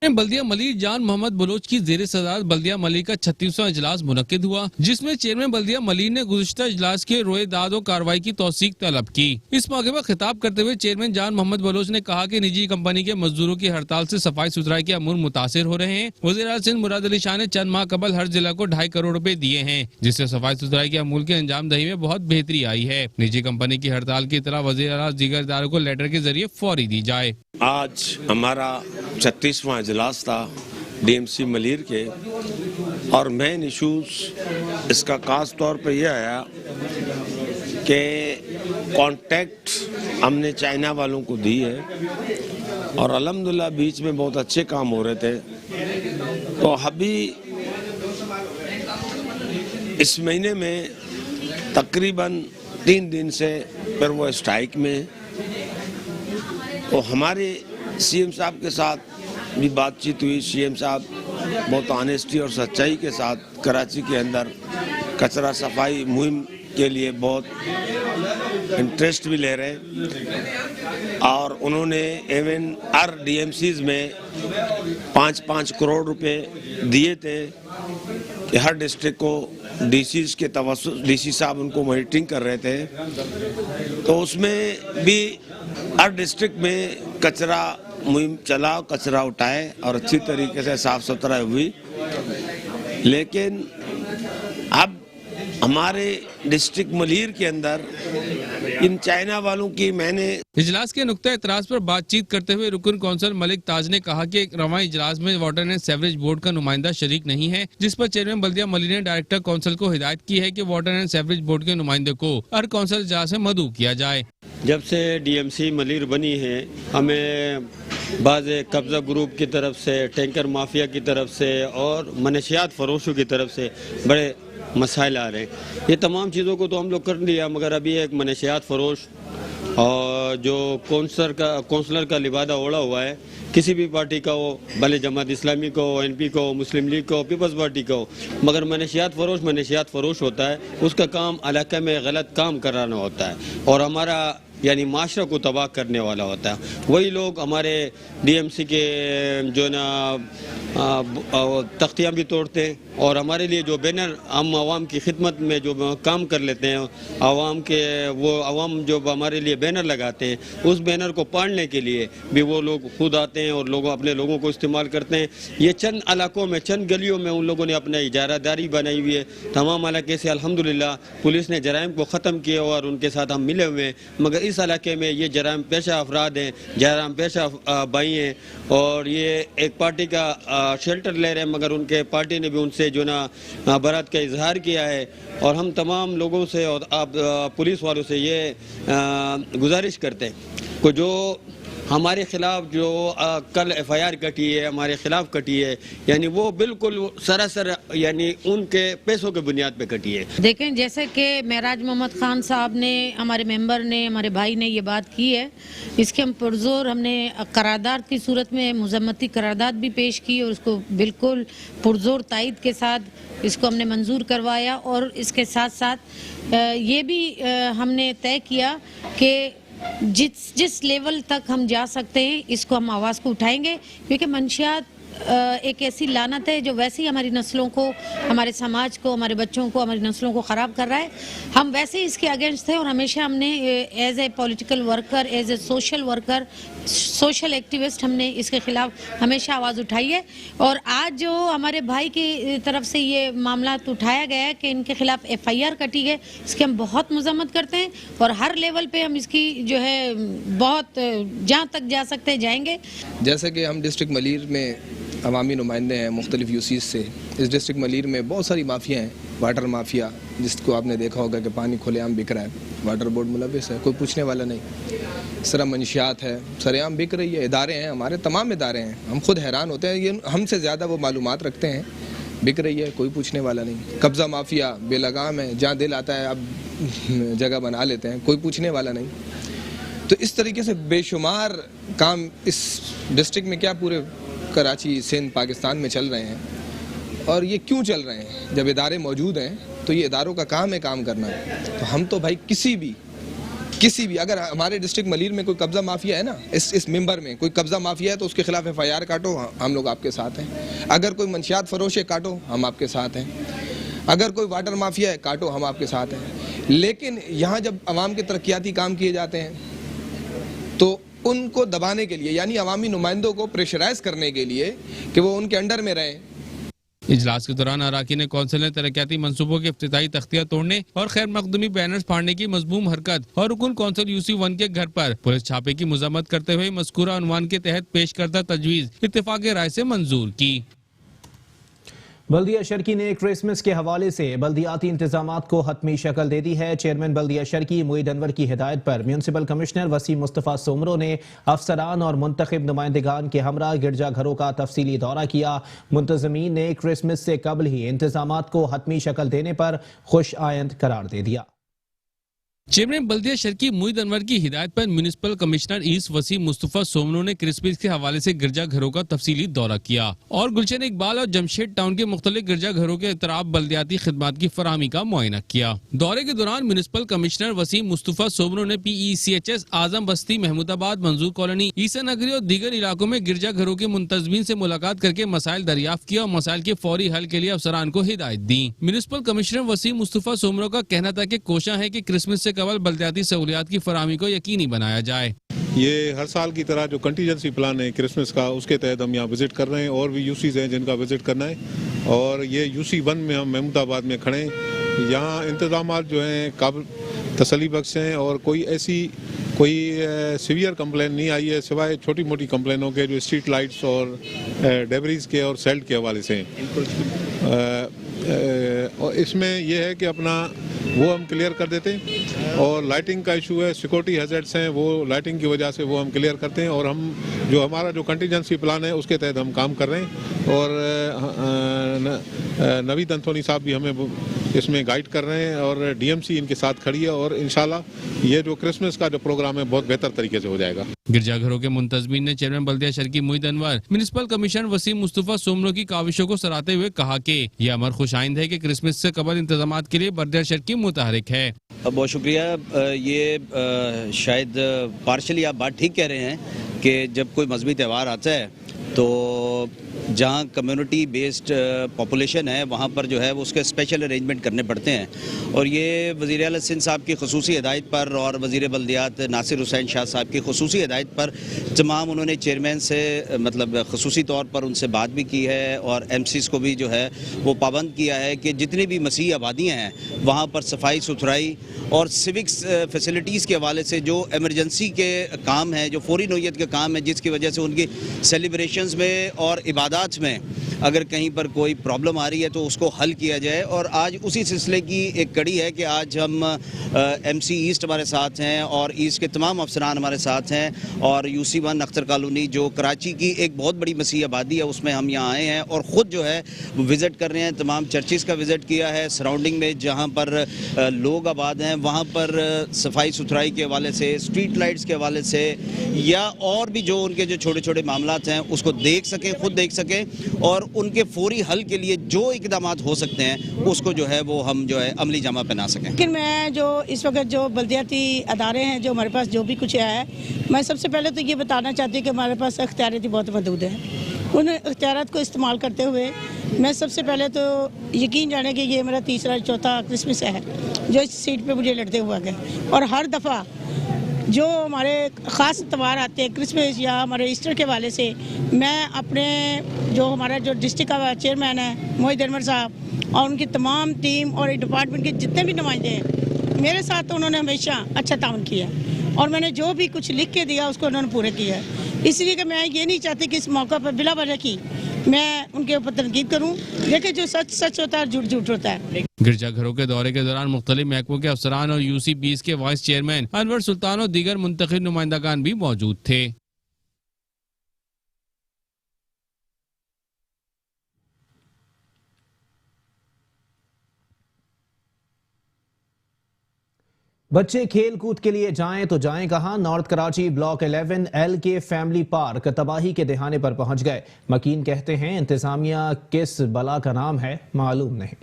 बल्दिया मलीर जान मोहम्मद बलोच की जेर सदारत बल्दिया मलीर का 36वां इजलास मुनक्किद हुआ, जिसमें चेयरमैन बल्दिया मलीर ने गुज़िश्ता इजलास के रोएदाद और कार्रवाई की तौसीक तलब की। इस मौके पर खिताब करते हुए चेयरमैन जान मोहम्मद बलोच ने कहा कि निजी कंपनी के मजदूरों की हड़ताल से सफाई सुथराई के अमूर मुतासिर हो रहे हैं। वज़ीर आला सिंध मुराद अली शाह ने चंद माह कबल हर जिला को 2.5 करोड़ रुपए दिए हैं, जिससे सफाई सुथराई के अमूल के अंजामदही में बहुत बेहतरी आई है। निजी कंपनी की हड़ताल की तरह वज़ीर आला दीगर इदारों को लेटर के जरिए फौरी दी जाए। आज हमारा 36वां इजलास था डीएमसी मलीर के, और मेन इशूज़ इसका खास तौर पे यह आया कि कॉन्टैक्ट हमने चाइना वालों को दी है और अल्हम्दुलिल्लाह बीच में बहुत अच्छे काम हो रहे थे। तो अभी इस महीने में तकरीबन 3 दिन से फिर वो स्ट्राइक में। तो हमारे सीएम साहब के साथ भी बातचीत हुई। सीएम साहब बहुत ऑनेस्टी और सच्चाई के साथ कराची के अंदर कचरा सफाई मुहिम के लिए बहुत इंटरेस्ट भी ले रहे हैं और उन्होंने एवन हर डीएमसीज में 5-5 करोड़ रुपए दिए थे कि हर डिस्ट्रिक्ट को डीसीज के डीसी साहब उनको मॉनिटरिंग कर रहे थे। तो उसमें भी हर डिस्ट्रिक्ट में कचरा मुहिम चला, कचरा उठाए और अच्छी तरीके से साफ सुथरा हुई। लेकिन अब हमारे डिस्ट्रिक्ट मलीर के अंदर इन चाइना वालों की मैंने इजलास के नुक्ता एतराज पर बातचीत करते हुए रुकन कौंसल मलिक ताज ने कहा कि एक रवां इजलास में वाटर एंड सेवरेज बोर्ड का नुमाइंदा शरीक नहीं है, जिस पर चेयरमैन बल्दिया मलिर ने डायरेक्टर कौंसल को हिदायत की है कि वाटर एंड सेवरेज बोर्ड के नुमाइंदे को हर कौंसल इजलास में मदऊ किया जाए। जब से डीएमसी मलिर बनी है, हमें बाज़ कब्ज़ा ग्रुप की तरफ से, टैंकर माफिया की तरफ से और मनशियात फरोशों की तरफ से बड़े मसाइल आ रहे हैं। ये तमाम चीज़ों को तो हम लोग कर लिया, मगर अभी एक मनशियात फरोश और जो कौंसलर का लिबादा ओढ़ा हुआ है, किसी भी पार्टी का हो, भले जमात इस्लामी को, एनपी को, मुस्लिम लीग को, पीपल्स पार्टी को, मगर मनशियात फरोश होता है। उसका काम इलाके में गलत काम कराना होता है और हमारा यानी माशरा को तबाह करने वाला होता है। वही लोग हमारे डीएमसी के जो ना तख्तियाँ भी तोड़ते हैं और हमारे लिए जो बैनर हम आवाम की खिदमत में जो काम कर लेते हैं, आवाम जो हमारे लिए बैनर लगाते हैं, उस बैनर को पाड़ने के लिए भी वो लोग खुद आते हैं और अपने लोगों को इस्तेमाल करते हैं। ये चंद इलाकों में, चंद गलियों में उन लोगों ने अपना इजारादारी बनाई हुई है। तमाम इलाके से अल्हम्दुलिल्लाह पुलिस ने जराइम को ख़त्म किया और उनके साथ हम मिले हुए हैं, मगर इस इलाके में ये जराइम पेशा अफराद हैं, जराइम पेशा भाई हैं और ये एक पार्टी का शेल्टर ले रहे हैं, मगर उनके पार्टी ने भी उनसे जो ना बरात का इजहार किया है। और हम तमाम लोगों से और आप पुलिस वालों से ये गुजारिश करते हैं कि जो हमारे खिलाफ जो कल एफआईआर कटी है, हमारे खिलाफ कटी है, यानी वो बिल्कुल सरासर यानी उनके पैसों के बुनियाद पे कटी है। देखें, जैसे कि महराज मोहम्मद खान साहब ने, हमारे मेंबर ने, हमारे भाई ने ये बात की है, इसके हम पुरजोर हमने करारदाद की सूरत में मुज़म्मती करारदाद भी पेश की और उसको बिल्कुल पुरजोर तायद के साथ इसको हमने मंजूर करवाया। और इसके साथ साथ ये भी हमने तय किया कि जिस लेवल तक हम जा सकते हैं इसको हम आवाज़ को उठाएंगे, क्योंकि मंशियात एक ऐसी लानत है जो वैसे ही हमारी नस्लों को, हमारे समाज को, हमारे बच्चों को, हमारी नस्लों को ख़राब कर रहा है। हम वैसे ही इसके अगेंस्ट थे और हमेशा हमने as a political worker, as a social worker, social activist हमने इसके ख़िलाफ़ हमेशा आवाज़ उठाई है। और आज जो हमारे भाई की तरफ से ये मामला उठाया गया है कि इनके ख़िलाफ़ एफआईआर कटी है, इसकी हम बहुत मज़म्मत करते हैं और हर लेवल पे हम इसकी जो है बहुत जहाँ तक जा सकते हैं जाएंगे। जैसे कि हम डिस्ट्रिक्ट मलीर में अवामी नुमाइंदे हैं मुख्तलिफ यूसीज से। इस डिस्ट्रिक्ट मलीर में बहुत सारी माफिया हैं, वाटर माफिया, जिसको आपने देखा होगा कि पानी खुलेआम बिक रहा है, वाटर बोर्ड मुलविस है, कोई पूछने वाला नहीं। इस तरह मंशियात है, सरेआम बिक रही है, इदारे हैं, हमारे तमाम इदारे हैं, हम खुद हैरान होते हैं, ये हमसे ज़्यादा वो मालूमात रखते हैं, बिक रही है, कोई पूछने वाला नहीं। कब्ज़ा माफिया बेलगाम है, जहाँ दिल आता है अब जगह बना लेते हैं, कोई पूछने वाला नहीं। तो इस तरीके से बेशुमार काम इस डिस्ट्रिक्ट में, क्या पूरे कराची, सिंध, पाकिस्तान में चल रहे हैं। और ये क्यों चल रहे हैं? जब इदारे मौजूद हैं तो ये इदारों का काम है काम करना। तो हम तो भाई किसी भी अगर हमारे डिस्ट्रिक्ट मलीर में कोई कब्ज़ा माफिया है ना, इस मेंबर में कोई कब्ज़ा माफिया है तो उसके खिलाफ एफआईआर काटो, हम लोग आपके साथ हैं। अगर कोई मंशियात फरोश है काटो, हम आपके साथ हैं। अगर कोई वाटर माफिया है काटो, हम आपके साथ हैं। लेकिन यहाँ जब अवाम के तरक्याती काम किए जाते हैं तो उनको दबाने के लिए, यानी अवामी नुमाइंदों को प्रेशराइज करने के लिए कि वो उनके अंडर में रहें। इजलास के दौरान अराकीन कौंसिल ने तरक्याती मंसूबों के इफ्तिताही तख्तियां तोड़ने और खैर मकदूमी बैनर्स फाड़ने की मजमूम हरकत और रुकन कौंसिल यूसी-1 के घर पर पुलिस छापे की मजम्मत करते हुए मज़कूरा उन्वान के तहत पेश करदा तजवीज़ इत्तेफाक राय से मंजूर की। बल्दिया शर्की ने क्रिसमस के हवाले से बल्दियाती इंतजामात को हतमी शक्ल दे दी है। चेयरमैन बल्दिया शर्की मोईद अनवर की हिदायत पर म्यूनसिपल कमिश्नर वसीम मुस्तफ़ा सोमरो ने अफसरान और मुंतखब नुमाइंदगान के हमरा गिरजाघरों का तफसीली दौरा किया। मुंतज़मीन ने क्रिसमस से कबल ही इंतजामात को हतमी शक्ल देने पर खुश आयंद करार दे दिया। चेयरमैन बल्दिया शर्की मोईद अनवर की हिदायत पर municipal commissioner east Waseem Mustafa सोमनो ने क्रिसमस के हवाले से गिरजाघरों का तफसीली दौरा किया और गुलशन इकबाल और जमशेद टाउन के मुख्तलिफ गिरजाघरों के अतराफ बल्दियाती खिदमात की फराहमी का मुआयना किया। दौरे के दौरान म्यूनिसिपल कमिश्नर वसीम मुस्तफ़ा सोमनो ने PECHS आजम बस्ती, महमूदाबाद, मंजूर कॉलोनी, ईसा नगरी और दीगर इलाकों में गिरजाघरों के मुंतजमीन से मुलाकात करके मसाइल दरियाफ्त किया और मसाइल के फौरी हल के लिए अफसरान को हिदायत दी। म्यूनिसिपल कमिश्नर वसीम मुस्तफ़ा सोमनो का कहना था कि कोशिश है कि क्रिसमस से कबल बल्दियाती सहूलियात की फराहमी को यकीनी बनाया जाए। ये हर साल की तरह जो कंटीजेंसी प्लान है क्रिसमस का, उसके तहत हम यहाँ विजिट कर रहे हैं और भी यूसीज हैं जिनका विजिट करना है और ये UC 1 में हम महमूदाबाद में खड़े हैं। यहाँ इंतजामात जो हैं काबिल तसल्ली बख्श हैं और कोई सीवियर कंप्लेन नहीं आई है सिवाय छोटी मोटी कंप्लेनों के जो स्ट्रीट लाइट्स और डेबरीज के और सेल्ट के हवाले से और इसमें यह है कि अपना वो हम क्लियर कर देते हैं और लाइटिंग का इशू है, सिक्योरिटी हैजर्ड्स हैं, वो लाइटिंग की वजह से वो हम क्लियर करते हैं और हम जो हमारा जो कंटीजेंसी प्लान है उसके तहत हम काम कर रहे हैं और नवीद अंथोनी साहब भी हमें इसमें गाइड कर रहे हैं और DMC इनके साथ खड़ी है और इंशाल्लाह ये जो क्रिसमस का जो प्रोग्राम है बहुत बेहतर तरीके से हो जाएगा। गिरजाघरों के मुंतजमीन ने चेयरमैन बल्दिया शर्की मोईद अनवर, म्यूनिसिपल कमिश्नर वसीम मुस्तफ़ा सोमनो की काविशों को सराहते हुए कहा कि यह अमर खुशाइंद है कि क्रिसमस से कबल इंतजामात के लिए बल्दिया शर्की मुतहरिक है। बहुत शुक्रिया। ये शायद पार्शली आप बात ठीक कह रहे हैं कि जब कोई मजहबी त्यौहार आता है तो जहाँ कम्युनिटी बेस्ड पॉपुलेशन है वहाँ पर जो है वो उसके स्पेशल अरेंजमेंट करने पड़ते हैं और ये वज़ीर आला सिंध साहब की ख़ुसूसी हिदायत पर और वज़ीर बल्दियात नासिर हुसैन शाह साहब की ख़ुसूसी हिदायत पर तमाम उन्होंने चेयरमैन से मतलब ख़ुसूसी तौर पर उनसे बात भी की है और MCs को भी जो है वो पाबंद किया है कि जितनी भी मसीह आबादियाँ हैं वहाँ पर सफाई सुथराई और सिविक्स फैसिलिटीज़ के हवाले से जो एमरजेंसी के काम हैं, जो फौरी नौयत के काम है, जिसकी वजह से उनकी सेलिब्रेशंस में और इबादत में अगर कहीं पर कोई प्रॉब्लम आ रही है तो उसको हल किया जाए। और आज उसी सिलसिले की एक कड़ी है कि आज हम MC ईस्ट हमारे साथ हैं और ईस्ट के तमाम अफसरान हमारे साथ हैं और UC 1 अख्तर कॉलोनी जो कराची की एक बहुत बड़ी मसीह आबादी है उसमें हम यहाँ आए हैं और ख़ुद जो है विज़िट कर रहे हैं। तमाम चर्चिज़ का विज़िट किया है, सराउंडिंग में जहाँ पर लोग आबाद हैं वहाँ पर सफाई सुथराई के हवाले से, स्ट्रीट लाइट्स के हवाले से या और भी जो उनके जो छोटे छोटे मामलात हैं उसको देख सकें, खुद देख सकें और उनके फौरी हल के लिए जो इकदामात हो सकते हैं उसको जो है वो हम जो है अमली जामा पहना सकें। लेकिन मैं जो इस वक्त जो बल्दियाती अदारे हैं जो हमारे पास जो भी कुछ है, मैं सबसे पहले तो ये बताना चाहती हूँ कि हमारे पास इख्तियारात बहुत महदूद हैं। उन इख्तियारात को इस्तेमाल करते हुए मैं सबसे पहले तो यकीन जाने कि ये मेरा तीसरा चौथा क्रिसमस है जो इस सीट पे मुझे लड़ते हुआ गया और हर दफ़ा जो हमारे ख़ास त्यौहार आते हैं क्रिसमस या हमारे ईस्टर के वाले से, मैं अपने जो हमारा जो डिस्ट्रिक्ट का चेयरमैन है मोईद अनवर साहब और उनकी तमाम टीम और डिपार्टमेंट के जितने भी नुमाइंदे हैं मेरे साथ तो उन्होंने हमेशा अच्छा ताउन किया और मैंने जो भी कुछ लिख के दिया उसको उन्होंने पूरा किया है। इसलिए कि मैं ये नहीं चाहती कि इस मौका पर बिला वजह की मैं उनके ऊपर तनकीद करूं। देखिए जो सच सच होता है, झूठ झूठ होता है। गिरजाघरों के दौरे के दौरान मुख्तलिफ महकमों के अफसरान और UC 20 के वाइस चेयरमैन अनवर सुल्तान और दीगर मुंतखब नुमाइंदगान भी मौजूद थे। बच्चे खेल कूद के लिए जाएं तो जाएं कहां? नॉर्थ कराची ब्लॉक 11L के फैमिली पार्क तबाही के दहाने पर पहुंच गए। मकीन कहते हैं इंतजामिया किस बला का नाम है मालूम नहीं।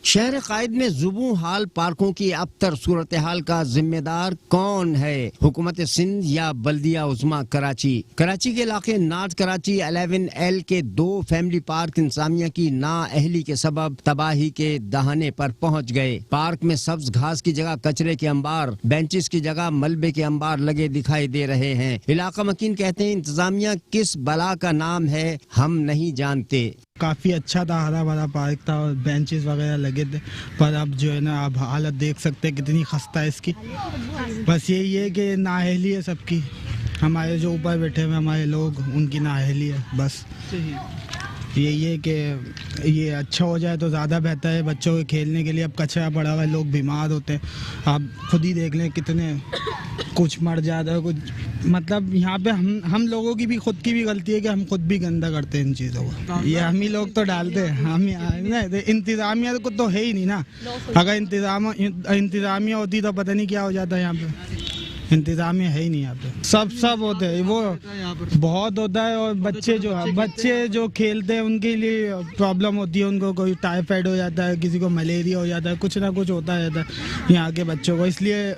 शहर कायद में जुबू हाल पार्कों की अबतर सूरत हाल का जिम्मेदार कौन है? हुकूमत सिंध या बल्दिया उज़्मा कराची? कराची के इलाके नॉर्थ कराची 11L के 2 फैमिली पार्क इंतजामिया की नाअहली के सबब तबाही के दहाने पर पहुंच गए। पार्क में सब्ज घास की जगह कचरे के अंबार, बेंचेस की जगह मलबे के अंबार लगे दिखाई दे रहे हैं। इलाका मकीन कहते हैं इंतजामिया किस बला का नाम है हम नहीं जानते। काफ़ी अच्छा था, हरा भरा पार्क था और बेंचेस वगैरह लगे थे, पर अब जो है ना अब हालत देख सकते हैं कितनी खस्ता है इसकी। बस यही है कि नाअहली है सबकी, हमारे जो ऊपर बैठे हुए हमारे लोग उनकी नाअहली है बस। यही है कि ये अच्छा हो जाए तो ज़्यादा बेहतर है बच्चों के खेलने के लिए। अब कचरा पड़ा हुआ है, लोग बीमार होते हैं, आप खुद ही देख लें कितने कुछ मर जाता है, कुछ मतलब यहाँ पे हम लोगों की भी खुद की भी गलती है कि हम खुद भी गंदा करते हैं इन चीज़ों को। ये हम ही लोग तो डालते हैं, हम ही इंतज़ामिया को तो है ही नहीं ना। अगर इंतज़ामिया होती तो पता नहीं क्या हो जाता यहाँ पे। इंतजामिया है ही नहीं यहाँ पे। सब होते हैं, वो बहुत होता है। और बच्चे जो खेलते हैं उनके लिए प्रॉब्लम होती है, उनको कोई टाइफाइड हो जाता है, किसी को मलेरिया हो जाता है, कुछ ना कुछ होता रहता है यहाँ के बच्चों को। इसलिए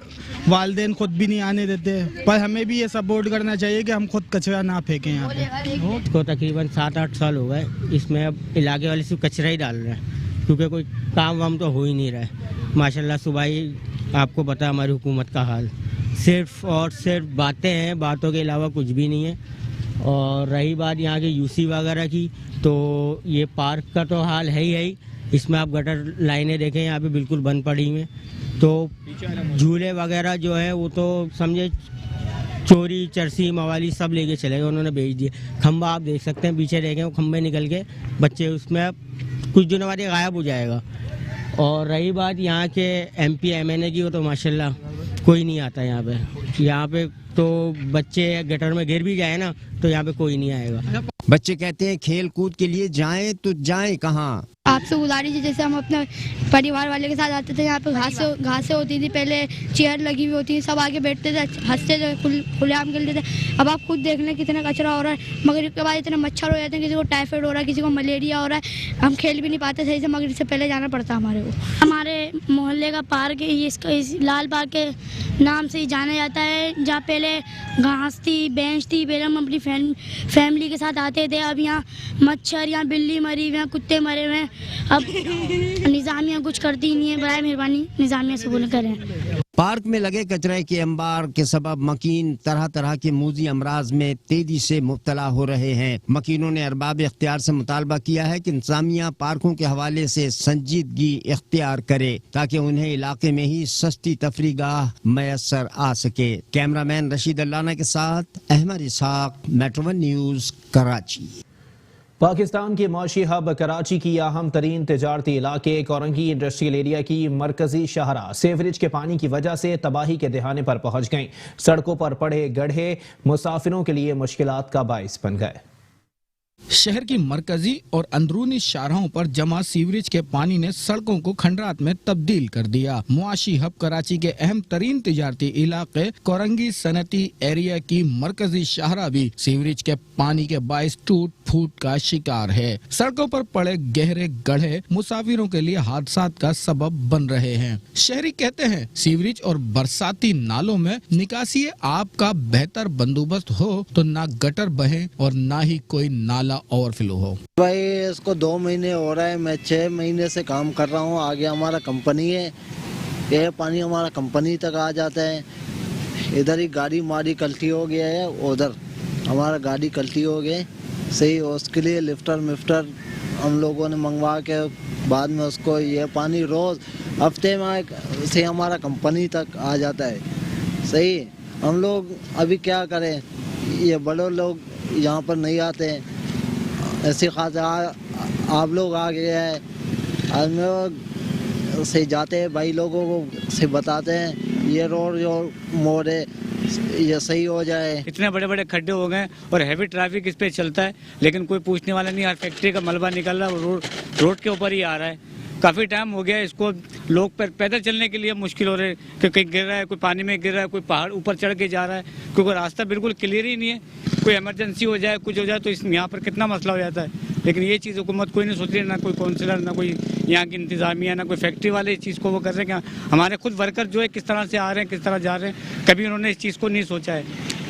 वालिदैन खुद भी नहीं आने देते। पर हमें भी ये सपोर्ट करना चाहिए कि हम खुद कचरा ना फेंकें यहाँ पे। इसको तकरीबन 7-8 साल हो गए, इसमें अब इलाके वाले सिर्फ कचरा ही डाल रहे हैं, क्योंकि कोई काम वाम तो हो ही नहीं रहा है। माशाल्लाह सुबह ही आपको पता है हमारी हुकूमत का हाल, सिर्फ और सिर्फ बातें हैं, बातों के अलावा कुछ भी नहीं है। और रही बात यहाँ के यूसी वगैरह की, तो ये पार्क का तो हाल है ही। इसमें आप गटर लाइनें देखें यहाँ पे बिल्कुल बंद पड़ी हुई हैं, तो झूले वगैरह जो है वो तो समझे चोरी चरसी मवाली सब लेके चले गए, उन्होंने बेच दिए। खंबा आप देख सकते हैं, पीछे देखें वो खंबे निकल के बच्चे उसमें कुछ दिनों बाद ये गायब हो जाएगा। और रही बात यहाँ के MP MNA की, वो तो माशाल्लाह कोई नहीं आता यहाँ पे तो बच्चे गटर में गिर भी जाए ना तो यहाँ पे कोई नहीं आएगा। बच्चे कहते हैं खेल कूद के लिए जाएं तो जाएं कहाँ। आपसे गुजारिश है, जैसे हम अपने परिवार वाले के साथ आते थे, यहाँ पे घासें होती थी, पहले चेयर लगी हुई होती थी, सब आगे बैठते थे, हंसते थे, खुलेआम खेलते थे। अब आप खुद देख लें कितना कचरा हो रहा है। मगरिब के बाद इतने मच्छर हो जाते हैं, किसी को टाइफाइड हो रहा है, किसी को मलेरिया हो रहा है। हम खेल भी नहीं पाते सही से, मगरिब से पहले जाना पड़ता हमारे को। हमारे मोहल्ले का पार्क है, इस लाल पार्क के नाम से ही जाना जाता है, जहाँ पहले घास थी, बेंच थी, पहले हम अपनी फैमिली के साथ आते थे। अब यहाँ मच्छर, यहाँ बिल्ली मरी हुई, यहाँ कुत्ते मरे हुए हैं। अब निज़ामिया कुछ करती ही नहीं है, बराए मेहरबानी निज़ामिया से बोल करें। पार्क में लगे कचरे के अंबार के सबब मकीन तरह तरह के मूजी अमराज में तेजी से मुब्तला हो रहे हैं। मकीनों ने अरबाब इख्तियार से मुतालबा किया है कि इंतजामिया पार्कों के हवाले से संजीदगी इख्तियार करे, ताकि उन्हें इलाके में ही सस्ती तफरीगाह मैसर आ सके। कैमरामैन रशीद अल्लाना के साथ अहमद इसहाक, मेट्रो 1 न्यूज़, कराची। पाकिस्तान के मौशी हब कराची की अहम तरीन तजारती इलाके कोरंगी इंडस्ट्रियल एरिया की मरकजी शाहरा सीवरेज के पानी की वजह से तबाही के दहाने पर पहुंच गईं। सड़कों पर पड़े गड्ढे मुसाफिरों के लिए मुश्किलात का बाइस बन गए। शहर की मरकजी और अंदरूनी शाहराहों पर जमा सीवरेज के पानी ने सड़कों को खंडरात में तब्दील कर दिया। मुआशी हब कराची के अहम तरीन तिजारती इलाके कोरंगी सनती एरिया की मरकजी शाहरा भी सीवरेज के पानी के बाइस टूट फूट का शिकार है। सड़कों पर पड़े गहरे गड्ढे मुसाफिरों के लिए हादसात का सबब बन रहे हैं। शहरी कहते हैं सीवरेज और बरसाती नालों में निकासी आब का बेहतर बंदोबस्त हो तो ना गटर बहे और ना ही कोई नाला ओवरफ्लो हो। भाई इसको 2 महीने हो रहा है, मैं 6 महीने से काम कर रहा हूँ। आगे हमारा कंपनी है, ये पानी हमारा कंपनी तक आ जाता है। इधर ही गाड़ी हमारी कल्टी हो गया है, उधर हमारा गाड़ी कल्टी हो गई सही। उसके लिए लिफ्टर हम लोगों ने मंगवा के बाद में उसको ये पानी रोज हफ्ते में से हमारा कंपनी तक आ जाता है सही। हम लोग अभी क्या करें, ये बड़े लोग यहाँ पर नहीं आते हैं, ऐसी खासा आप लोग आ गए हैं, हम लोग से जाते हैं, भाई लोगों को से बताते हैं ये रोड जो मोड़ है ये सही हो जाए। इतने बड़े बड़े खड्डे हो गए और हैवी ट्रैफिक इस पे चलता है, लेकिन कोई पूछने वाला नहीं। फैक्ट्री का मलबा निकल रहा है, रोड के ऊपर ही आ रहा है। काफ़ी टाइम हो गया इसको, लोग पैदल चलने के लिए मुश्किल हो रहे हैं कि कहीं गिर रहा है, कोई पानी में गिर रहा है, कोई पहाड़ ऊपर चढ़ के जा रहा है, क्योंकि रास्ता बिल्कुल क्लियर ही नहीं है। कोई इमरजेंसी हो जाए, कुछ हो जाए तो यहाँ पर कितना मसला हो जाता है। लेकिन ये चीज़ हुकूमत कोई नहीं सोच रही, ना कोई काउंसिलर, ना कोई यहाँ की इंतजामिया, ना कोई फैक्ट्री वाले इस चीज़ को वो कर रहे हैं। हमारे खुद वर्कर जो है किस तरह से आ रहे हैं, किस तरह जा रहे हैं, कभी उन्होंने इस चीज़ को नहीं सोचा है,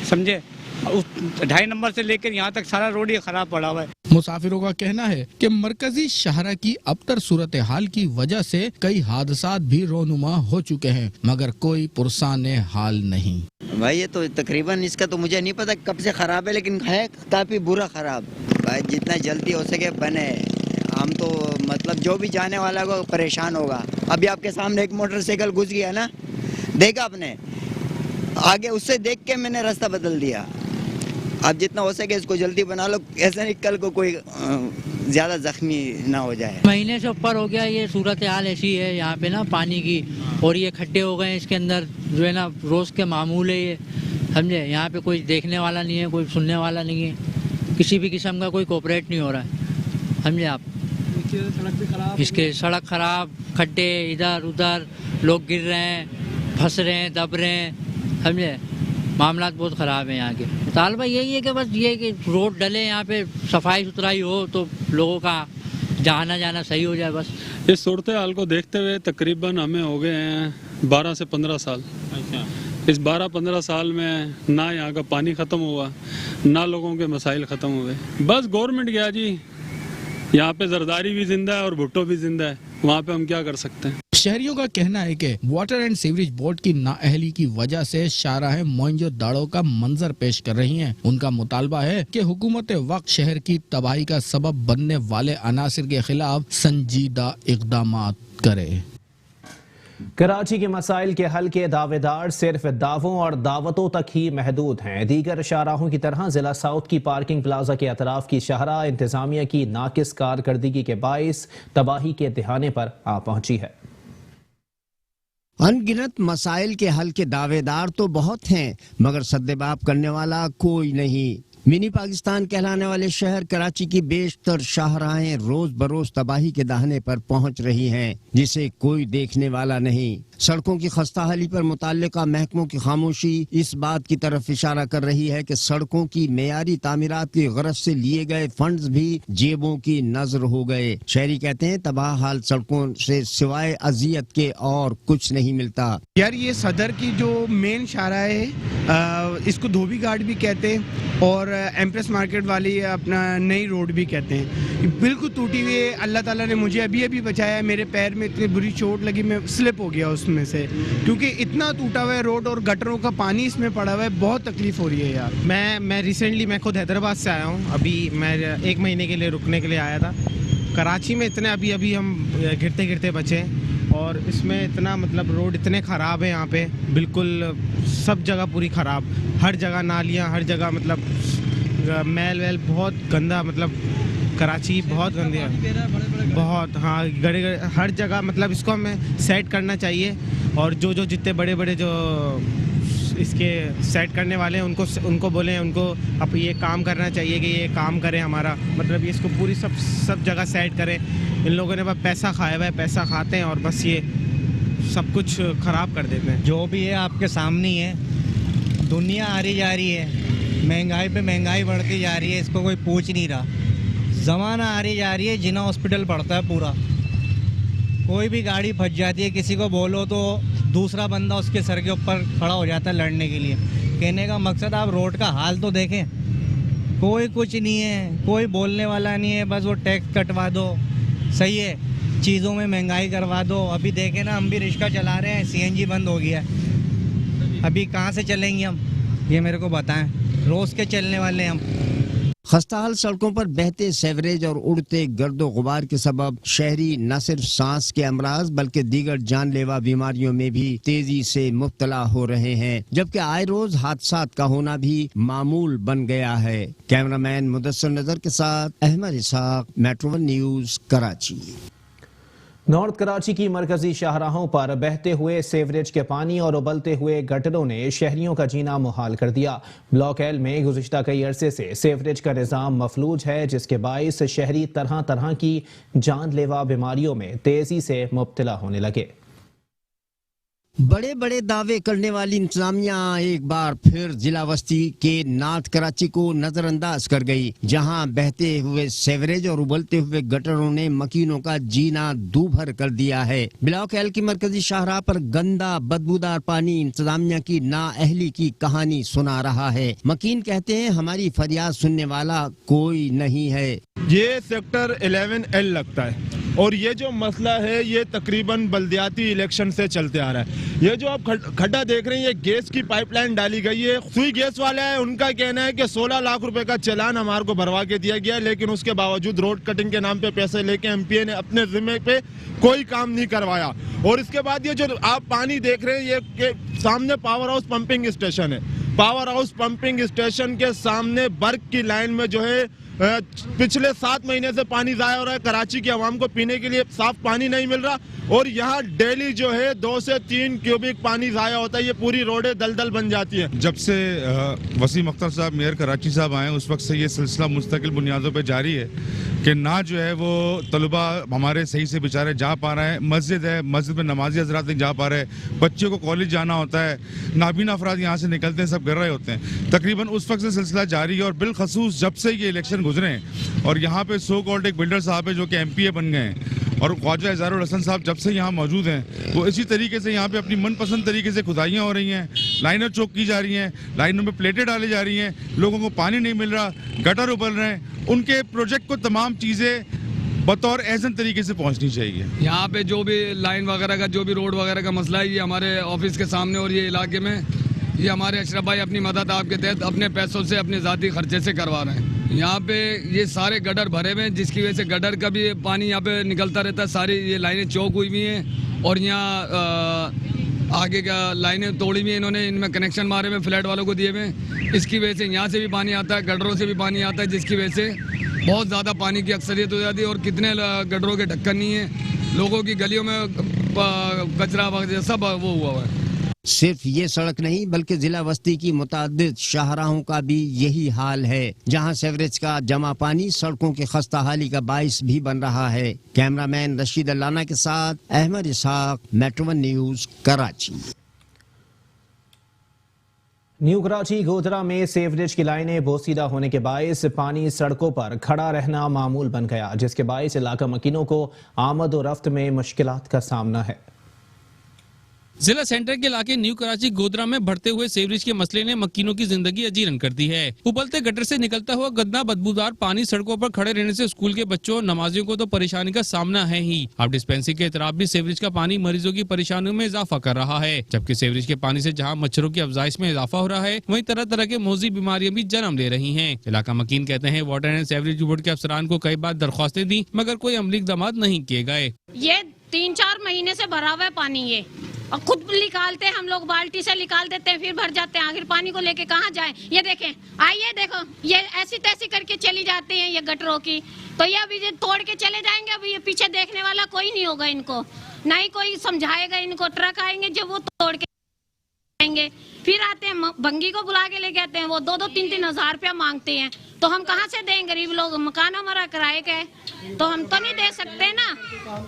समझे। उस 2.5 नंबर से लेकर यहाँ तक सारा रोड ये खराब पड़ा हुआ है। मुसाफिरों का कहना है कि मरकजी शहरा की अबतर सूरत हाल की वजह से कई हादसात भी रोनुमा हो चुके हैं, मगर कोई पुरसान हाल नहीं। भाई ये तो तकरीबन इसका तो मुझे नहीं पता कब से खराब है, लेकिन है काफी बुरा खराब। भाई जितना जल्दी हो सके बने, हम तो मतलब जो भी जाने वाला को परेशान होगा। अभी आपके सामने एक मोटरसाइकिल घुस गया ना, देखा आपने, आगे उससे देख के मैंने रास्ता बदल दिया। आप जितना हो सके इसको जल्दी बना लो, ऐसा नहीं कल को कोई ज़्यादा जख्मी ना हो जाए। महीने से ऊपर हो गया, ये सूरत हाल ऐसी है यहाँ पे ना पानी की, और ये खड्डे हो गए इसके अंदर जो है ना रोज़ के मामूल है ये, समझे। यहाँ पे कोई देखने वाला नहीं है, कोई सुनने वाला नहीं है, किसी भी किस्म का कोई कोऑपरेट नहीं हो रहा है, समझे आप। इसके सड़क खराब, खड्डे इधर उधर, लोग गिर रहे हैं, फंस रहे हैं, दब रहे हैं, समझे। मामला बहुत ख़राब है यहाँ के। तालबा यही है कि बस ये कि रोड डले, यहाँ पे सफाई सुथराई हो तो लोगों का जाना जाना सही हो जाए बस। इस सूरत हाल को देखते हुए तकरीबन हमें हो गए हैं 12 से 15 साल। इस 12-15 साल में ना यहाँ का पानी ख़त्म हुआ, ना लोगों के मसाइल ख़त्म हुए। बस गवर्नमेंट गया जी, यहाँ पे जरदारी भी जिंदा है और भुट्टो भी जिंदा है, वहाँ पे हम क्या कर सकते हैं। शहरियों का कहना है कि वाटर एंड सीवरेज बोर्ड की नाअहली की वजह से शाहराहें मोइंजोदाड़ो का मंजर पेश कर रही हैं। उनका मुतालबा है कि हुकूमत वक्त शहर की तबाही का सबब बनने वाले अनासिर के खिलाफ संजीदा इक़दामात करे। कराची के मसाइल के हल के दावेदार सिर्फ दावों और दावतों तक ही महदूद हैं। दीगर शाहराहों की तरह जिला साउथ की पार्किंग प्लाजा के अतराफ की शाहरा इंतजामिया की नाकिस कारकर्दगी के बाइस तबाही के दिहाने पर आ पहुंची है। अनगिनत मसाइल के हल के दावेदार तो बहुत हैं, मगर सद्देबाब करने वाला कोई नहीं। मिनी पाकिस्तान कहलाने वाले शहर कराची की बेशतर शाहराहें रोज बरोज तबाही के दाहने पर पहुंच रही हैं, जिसे कोई देखने वाला नहीं। सड़कों की खस्ताहाली पर मुतल्लिका महकमों की खामोशी इस बात की तरफ इशारा कर रही है कि सड़कों की मेयारी तामीरात की गरज से लिए गए फंड्स भी जेबों की नजर हो गए। शहरी कहते हैं तबाह हाल सड़कों से सिवाय अजियत के और कुछ नहीं मिलता। यार ये सदर की जो मेन शाहरा है, इसको धोबी घाट भी कहते हैं और एम्प्रेस मार्केट वाली अपना नई रोड भी कहते हैं। बिल्कुल टूटी हुई है। अल्लाह ताला ने मुझे अभी अभी बचाया। मेरे पैर में इतनी बुरी चोट लगी, मैं स्लिप हो गया उसमें से, क्योंकि इतना टूटा हुआ है रोड और गटरों का पानी इसमें पड़ा हुआ है। बहुत तकलीफ हो रही है यार। मैं रिसेंटली मैं खुद हैदराबाद से आया हूँ। अभी मैं 1 महीने के लिए रुकने के लिए आया था। कराची में इतने अभी हम गिरते गिरते बचे और इसमें इतना मतलब रोड इतने ख़राब है यहाँ पे, बिल्कुल सब जगह पूरी ख़राब, हर जगह नालियाँ, हर जगह मतलब मैल वैल बहुत गंदा, मतलब कराची बहुत गंदी है बहुत। हाँ गड़े हर जगह, मतलब इसको हमें सेट करना चाहिए और जो जितने बड़े बड़े जो इसके सेट करने वाले हैं उनको बोलें, उनको अब ये काम करना चाहिए कि ये काम करें हमारा, मतलब ये इसको पूरी सब जगह सेट करें। इन लोगों ने बस पैसा खाया हुआ है, पैसा खाते हैं और बस ये सब कुछ ख़राब कर देते हैं। जो भी है आपके सामने ही है, दुनिया आ रही जा रही है, महंगाई पे महंगाई बढ़ती जा रही है, इसको कोई पूछ नहीं रहा। ज़माना आ रही जा रही है, जिना हॉस्पिटल पड़ता है पूरा, कोई भी गाड़ी फंस जाती है, किसी को बोलो तो दूसरा बंदा उसके सर के ऊपर खड़ा हो जाता है लड़ने के लिए। कहने का मकसद आप रोड का हाल तो देखें, कोई कुछ नहीं है, कोई बोलने वाला नहीं है, बस वो टैक्स कटवा दो, सही है, चीज़ों में महंगाई करवा दो। अभी देखें ना, हम भी रिक्शा चला रहे हैं, CNG बंद हो गया है, अभी कहाँ से चलेंगे हम, ये मेरे को बताएं। रोज़ के चलने वाले हम। खस्ताहाल सड़कों पर बहते सेवरेज और उड़ते गर्दो गुबार के सबब शहरी न सिर्फ सांस के अमराज बल्कि दीगर जानलेवा बीमारियों में भी तेजी से मुब्तला हो रहे हैं, जबकि आए रोज हादसात का होना भी मामूल बन गया है। कैमरामैन मुदस्सिर नजर के साथ Ahmed Ishaq, Metro News, Karachi. North Karachi की मरकजी शाहराहों पर बहते हुए सेवरेज के पानी और उबलते हुए गटरों ने शहरियों का जीना मुहाल कर दिया। ब्लॉक एल में गुज़िश्ता कई अरसे से सेवरेज का निज़ाम मफलूज है, जिसके बाइस शहरी तरह तरह की जानलेवा बीमारियों में तेजी से मुब्तला होने लगे। बड़े बड़े दावे करने वाली इंतजामिया एक बार फिर जिला वस्ती के नॉर्थ कराची को नजरअंदाज कर गई, जहां बहते हुए सेवरेज और उबलते हुए गटरों ने मकीनों का जीना दूभर कर दिया है। ब्लॉक एल की मरकजी शाहराह पर गंदा बदबूदार पानी इंतजामिया की नाअहली की कहानी सुना रहा है। मकीन कहते हैं हमारी फरियाद सुनने वाला कोई नहीं है। ये सेक्टर 11L लगता है और ये जो मसला है ये तकरीबन बल्दियाती इलेक्शन से चलते आ रहा है। ये जो आप खड्डा देख रहे हैं, ये गैस की पाइपलाइन डाली गई है। सुई गैस वाला है, उनका कहना है कि 16 लाख रुपए का चालान हमारे को भरवा के दिया गया, लेकिन उसके बावजूद रोड कटिंग के नाम पे पैसे लेके MPA ने अपने जिम्मे पे कोई काम नहीं करवाया। और इसके बाद ये जो आप पानी देख रहे हैं, ये सामने पावर हाउस पंपिंग स्टेशन है। पावर हाउस पंपिंग स्टेशन के सामने बर्क की लाइन में जो है पिछले 7 महीने से पानी जाया हो रहा है। कराची की आवाम को पीने के लिए साफ पानी नहीं मिल रहा और यहाँ डेली जो है 2 से 3 क्यूबिक पानी जाया होता है। ये पूरी रोडें दलदल बन जाती है। जब से वसीम अख्तर साहब मेयर कराची साहब आए उस वक्त से ये सिलसिला मुस्तकिल बुनियादों पे जारी है कि ना जो है वो तलबा हमारे सही से बेचारे जा पा रहे हैं। मस्जिद है, मस्जिद में नमाजी हजरात नहीं जा पा रहे, बच्चों को कॉलेज जाना होता है, नाबीना अफराद यहाँ से निकलते हैं, सब गर रहे होते हैं। तकरीबन उस वक्त से सिलसिला जारी है और बिलखसूस जब से ये इलेक्शन गुजरे हैं और यहाँ पे सो कॉल्ड एक बिल्डर साहब है जो कि MPA बन गए हैं और ख्वाजा इज़हारुल हसन साहब जब से यहाँ मौजूद हैं वो इसी तरीके से यहाँ पे अपनी मनपसंद तरीके से खुदाइयाँ हो रही हैं, लाइनें चौक की जा रही हैं, लाइनों में प्लेटें डाली जा रही हैं, लोगों को पानी नहीं मिल रहा, गटर उबल रहे हैं। उनके प्रोजेक्ट को तमाम चीज़ें बतौर एहसन तरीके से पहुँचनी चाहिए। यहाँ पे जो भी लाइन वगैरह का जो भी रोड वगैरह का मसला है ये हमारे ऑफिस के सामने और ये इलाके में ये हमारे अशरफ भाई अपनी मदद आपके तहत अपने पैसों से अपने ज़ाती खर्चे से करवा रहे हैं। यहाँ पे ये सारे गटर भरे हुए हैं जिसकी वजह से गटर का भी पानी यहाँ पे निकलता रहता है। सारी ये लाइनें चौक हुई हुई हैं और यहाँ आगे का लाइनें तोड़ी हुई हैं इन्होंने, इनमें कनेक्शन मारे हुए फ्लैट वालों को दिए हुए हैं। इसकी वजह से यहाँ से भी पानी आता है, गटरों से भी पानी आता है जिसकी वजह से बहुत ज़्यादा पानी की अक्सरियत हो जाती है और कितने गटरों के ढक्कन नहीं है, लोगों की गलियों में कचरा वगैरह सब वो हुआ है। सिर्फ ये सड़क नहीं बल्कि जिला बस्ती की मुतादिद शाहराहों का भी यही हाल है जहां सीवरेज का जमा पानी सड़कों की खस्ताहाली का बाइस भी बन रहा है। कैमरामैन रशीद अल्लाना के साथ Ahmed Ishaq, metro 1 news, Karachi. New Karachi Godhra में सीवरेज की लाइनें बोसीदा होने के बायस पानी सड़कों पर खड़ा रहना मामूल बन गया जिसके बायस इलाका मकीनों को आमद और रफ्त में मुश्किलात का सामना है। जिला सेंटर के इलाके न्यू कराची गोधरा में बढ़ते हुए सीवरेज के मसले ने मकीनों की जिंदगी अजीरन कर दी है। उबलते गटर से निकलता हुआ गंदा बदबूदार पानी सड़कों पर खड़े रहने से स्कूल के बच्चों नमाजियों को तो परेशानी का सामना है ही। अब डिस्पेंसरी के इतराफ भी सीवरेज का पानी मरीजों की परेशानियों में इजाफा कर रहा है। जबकि सीवरेज के पानी से जहां मच्छरों की अफजाइश में इजाफा हो रहा है वहीं तरह तरह के मोजी बीमारियां भी जन्म ले रही हैं। इलाका मकीन कहते हैं वाटर एंड सीवरेज बोर्ड के अफसरान को कई बार दरख्वास्तें दी मगर कोई अमली इक़दाम नहीं किए गए। ये 3-4 महीने से भरा हुआ है पानी ये और खुद निकालते हैं हम लोग, बाल्टी से निकाल देते हैं फिर भर जाते हैं। आखिर पानी को लेके कहाँ जाएं? ये देखें, आइए देखो ये ऐसी तैसी करके चली जाती हैं ये गटरों की, तो ये अभी तोड़ के चले जाएंगे। अभी ये पीछे देखने वाला कोई नहीं होगा इनको, ना ही कोई समझाएगा इनको। ट्रक आएंगे जब वो तोड़ के आएंगे, फिर आते हैं भंगी को बुला के लेके आते हैं, वो 2-3 हज़ार रुपया मांगते हैं। तो हम कहाँ से दें? गरीब लोग, मकान हमारा किराए का है तो हम तो नहीं दे सकते ना।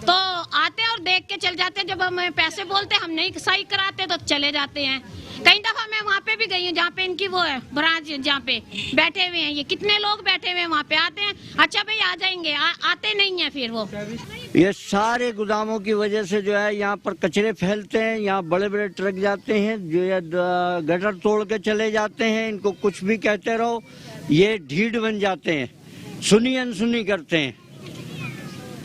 तो आते हैं और देख के चल जाते हैं। जब हमें पैसे बोलते हम नहीं सही कराते तो चले जाते हैं। कई दफा मैं वहाँ पे भी गई हूँ जहाँ पे इनकी वो है ब्रांच, जहाँ पे बैठे हुए हैं ये कितने लोग बैठे हुए हैं वहाँ पे। आते हैं, अच्छा भाई आ जाएंगे, आते नहीं है फिर वो। ये सारे गोदामों की वजह से जो है यहाँ पर कचरे फैलते हैं। यहाँ बड़े बड़े ट्रक जाते हैं जो ये गटर तोड़ के चले जाते हैं। इनको कुछ भी कहते रहो ये ढीठ बन जाते हैं, सुनी अनसुनी करते हैं।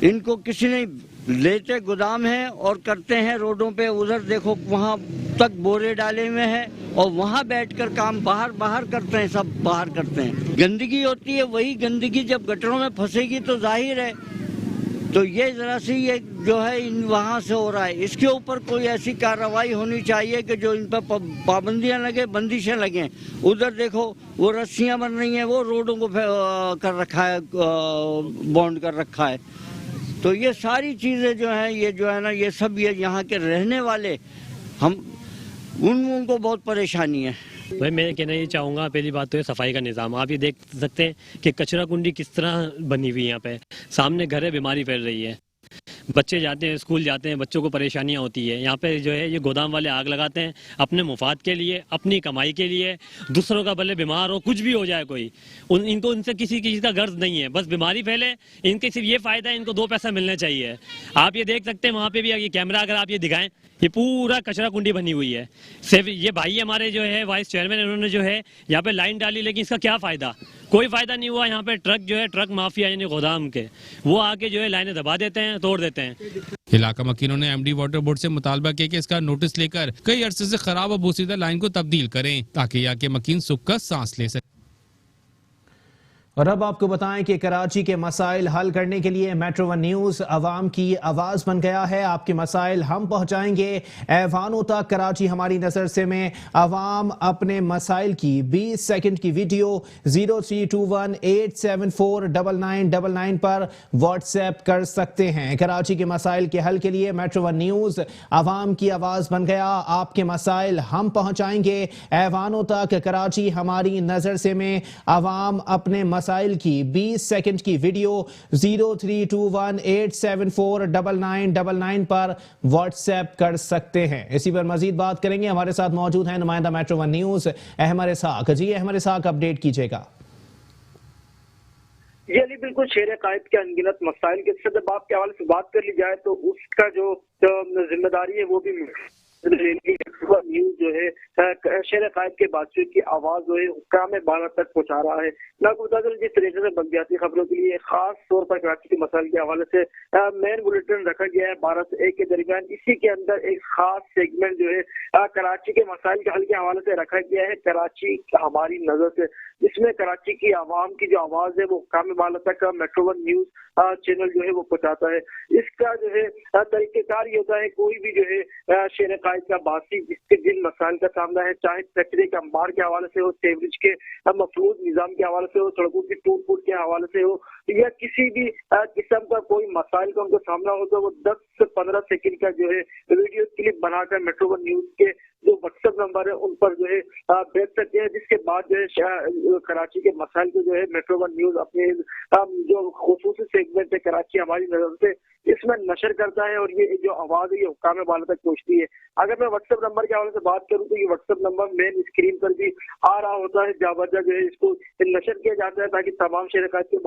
इनको किसी ने लेते गोदाम है और करते हैं रोडों पे। उधर देखो वहाँ तक बोरे डाले हुए हैं और वहाँ बैठकर काम बाहर करते हैं, सब बाहर करते हैं। गंदगी होती है, वही गंदगी जब गटरों में फंसेगी तो जाहिर है तो ये जरा सी ये जो है इन वहाँ से हो रहा है। इसके ऊपर कोई ऐसी कार्रवाई होनी चाहिए कि जो इन पर पाबंदियाँ लगे, बंदिशें लगें। उधर देखो वो रस्सियाँ बन रही हैं, वो रोडों को कर रखा है, बॉन्ड कर रखा है। तो ये सारी चीज़ें जो हैं ये जो है ना ये सब ये यहाँ के रहने वाले हम उनको बहुत परेशानी है। भाई मैं कहना ये चाहूँगा, पहली बात तो है सफाई का निज़ाम। आप ये देख सकते हैं कि कचरा कुंडी किस तरह बनी हुई है। यहाँ पे सामने घर है, बीमारी फैल रही है, बच्चे जाते हैं स्कूल जाते हैं, बच्चों को परेशानियाँ होती है। यहाँ पे जो है ये गोदाम वाले आग लगाते हैं अपने मुफाद के लिए, अपनी कमाई के लिए। दूसरों का भले बीमार हो, कुछ भी हो जाए कोई, इनको इनसे किसी का गर्ज नहीं है, बस बीमारी फैले। इनके सिर्फ ये फ़ायदा है, इनको 2 पैसा मिलना चाहिए। आप ये देख सकते हैं वहाँ पे भी ये कैमरा अगर आप ये दिखाएं, ये पूरा कचरा कुंडी बनी हुई है। सिर्फ ये भाई हमारे जो है वाइस चेयरमैन, इन्होंने जो है यहाँ पे लाइन डाली, लेकिन इसका क्या फ़ायदा? कोई फ़ायदा नहीं हुआ। यहाँ पे ट्रक जो है, ट्रक माफिया यानी गोदाम के, वो आके जो है लाइनें दबा देते हैं, तोड़ देते हैं। इलाका मकीनों ने MD वाटर बोर्ड से मुतालबा किया कि इसका नोटिस लेकर कई अरसे से खराब और बोसीदा लाइन को तब्दील करें ताकि यहाँ के मकीन सुख का सांस ले सके। और अब आपको बताएं कि कराची के मसाइल हल करने के लिए मेट्रो वन न्यूज़ अवाम की आवाज़ बन गया है। आपके मसाइल हम पहुंचाएंगे ऐवानों तक। कराची हमारी नज़र से में अवाम अपने मसाइल की 20 सेकंड की वीडियो 0321874999 पर व्हाट्सएप कर सकते हैं। कराची के मसाइल के हल के लिए मेट्रो वन न्यूज़ अवाम की आवाज़ बन गया। आपके मसाइल हम पहुंचाएंगे ऐवानों तक। कराची हमारी नज़र से में अवाम अपने मसाइल की 20 सेकंड की वीडियो 0321874999 पर व्हाट्सएप कर सकते हैं। इसी पर मजीद बात करेंगे। हमारे साथ मौजूद हैं नुमाइंदा metro one news Ahmed Ishaq. जी अहमद इसाक, अपडेट कीजिएगा। जी अली, बिल्कुल शेर कायद के अनगिनत मसाइल के सदबाब के हवाले से बात कर ली जाए तो उसका जो जिम्मेदारी है वो भी न्यूज जो है शेर कायद के बादशाह की आवाज जो है हुक्काम बाला तक पहुंचा रहा है। मैं आपको बता दूं जिस तरीके से बलदियाती खबरों के लिए खास तौर पर कराची के मसाइल के हवाले से मेन बुलेटिन रखा गया है 12 से 1 के दरमियान। इसी के अंदर एक खास सेगमेंट जो है कराची के मसाइल के हल के हवाले से रखा गया है कराची हमारी नजर से। इसमें कराची की आवाम की जो आवाज है वो हुक्काम बाला तक मेट्रो वन न्यूज चैनल जो है वो पहुंचाता है। इसका जो है तरीकेकार ये होता है, कोई भी जो है शेर कायद का बासी जिसके जिन मसाइल का सामना है, चाहे कचरे के अंबार के हवाले से हो, सीवरेज के मफरूज निजाम के हवाले से हो, सड़कों की टूट फूट के हवाले से हो, या किसी भी किस्म का कोई मसाइल का उनको सामना हो तो वो 10 से 15 सेकंड का जो है वीडियो क्लिप बनाकर मेट्रो वन न्यूज के जो व्हाट्सएप नंबर है उन पर जो है भेज सकते हैं। जिसके बाद जो है कराची के मसाइल को जो है मेट्रो वन न्यूज अपने जो खुसूसी सेगमेंट है कराची हमारी नजर से इसमें नशर करता है और ये जो आवाज है ये हुक्काम बाला तक पहुंचती है। अगर मैं व्हाट्सएप नंबर के हवाले से बात करूं तो ये व्हाट्सएप नंबर मेन स्क्रीन पर भी आ रहा होता है। जावजा जो है इसको नशर किया जाता है ताकि तमाम शहर के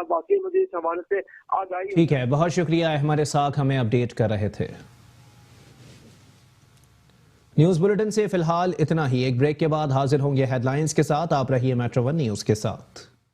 बाकी मुझे इस हवाले से आगाही। ठीक है, बहुत शुक्रिया अहमद इसाक, हमें अपडेट कर रहे थे। न्यूज़ बुलेटिन से फिलहाल इतना ही। एक ब्रेक के बाद हाजिर होंगे हेडलाइंस के साथ। आप रहिए मेट्रो वन न्यूज़ के साथ।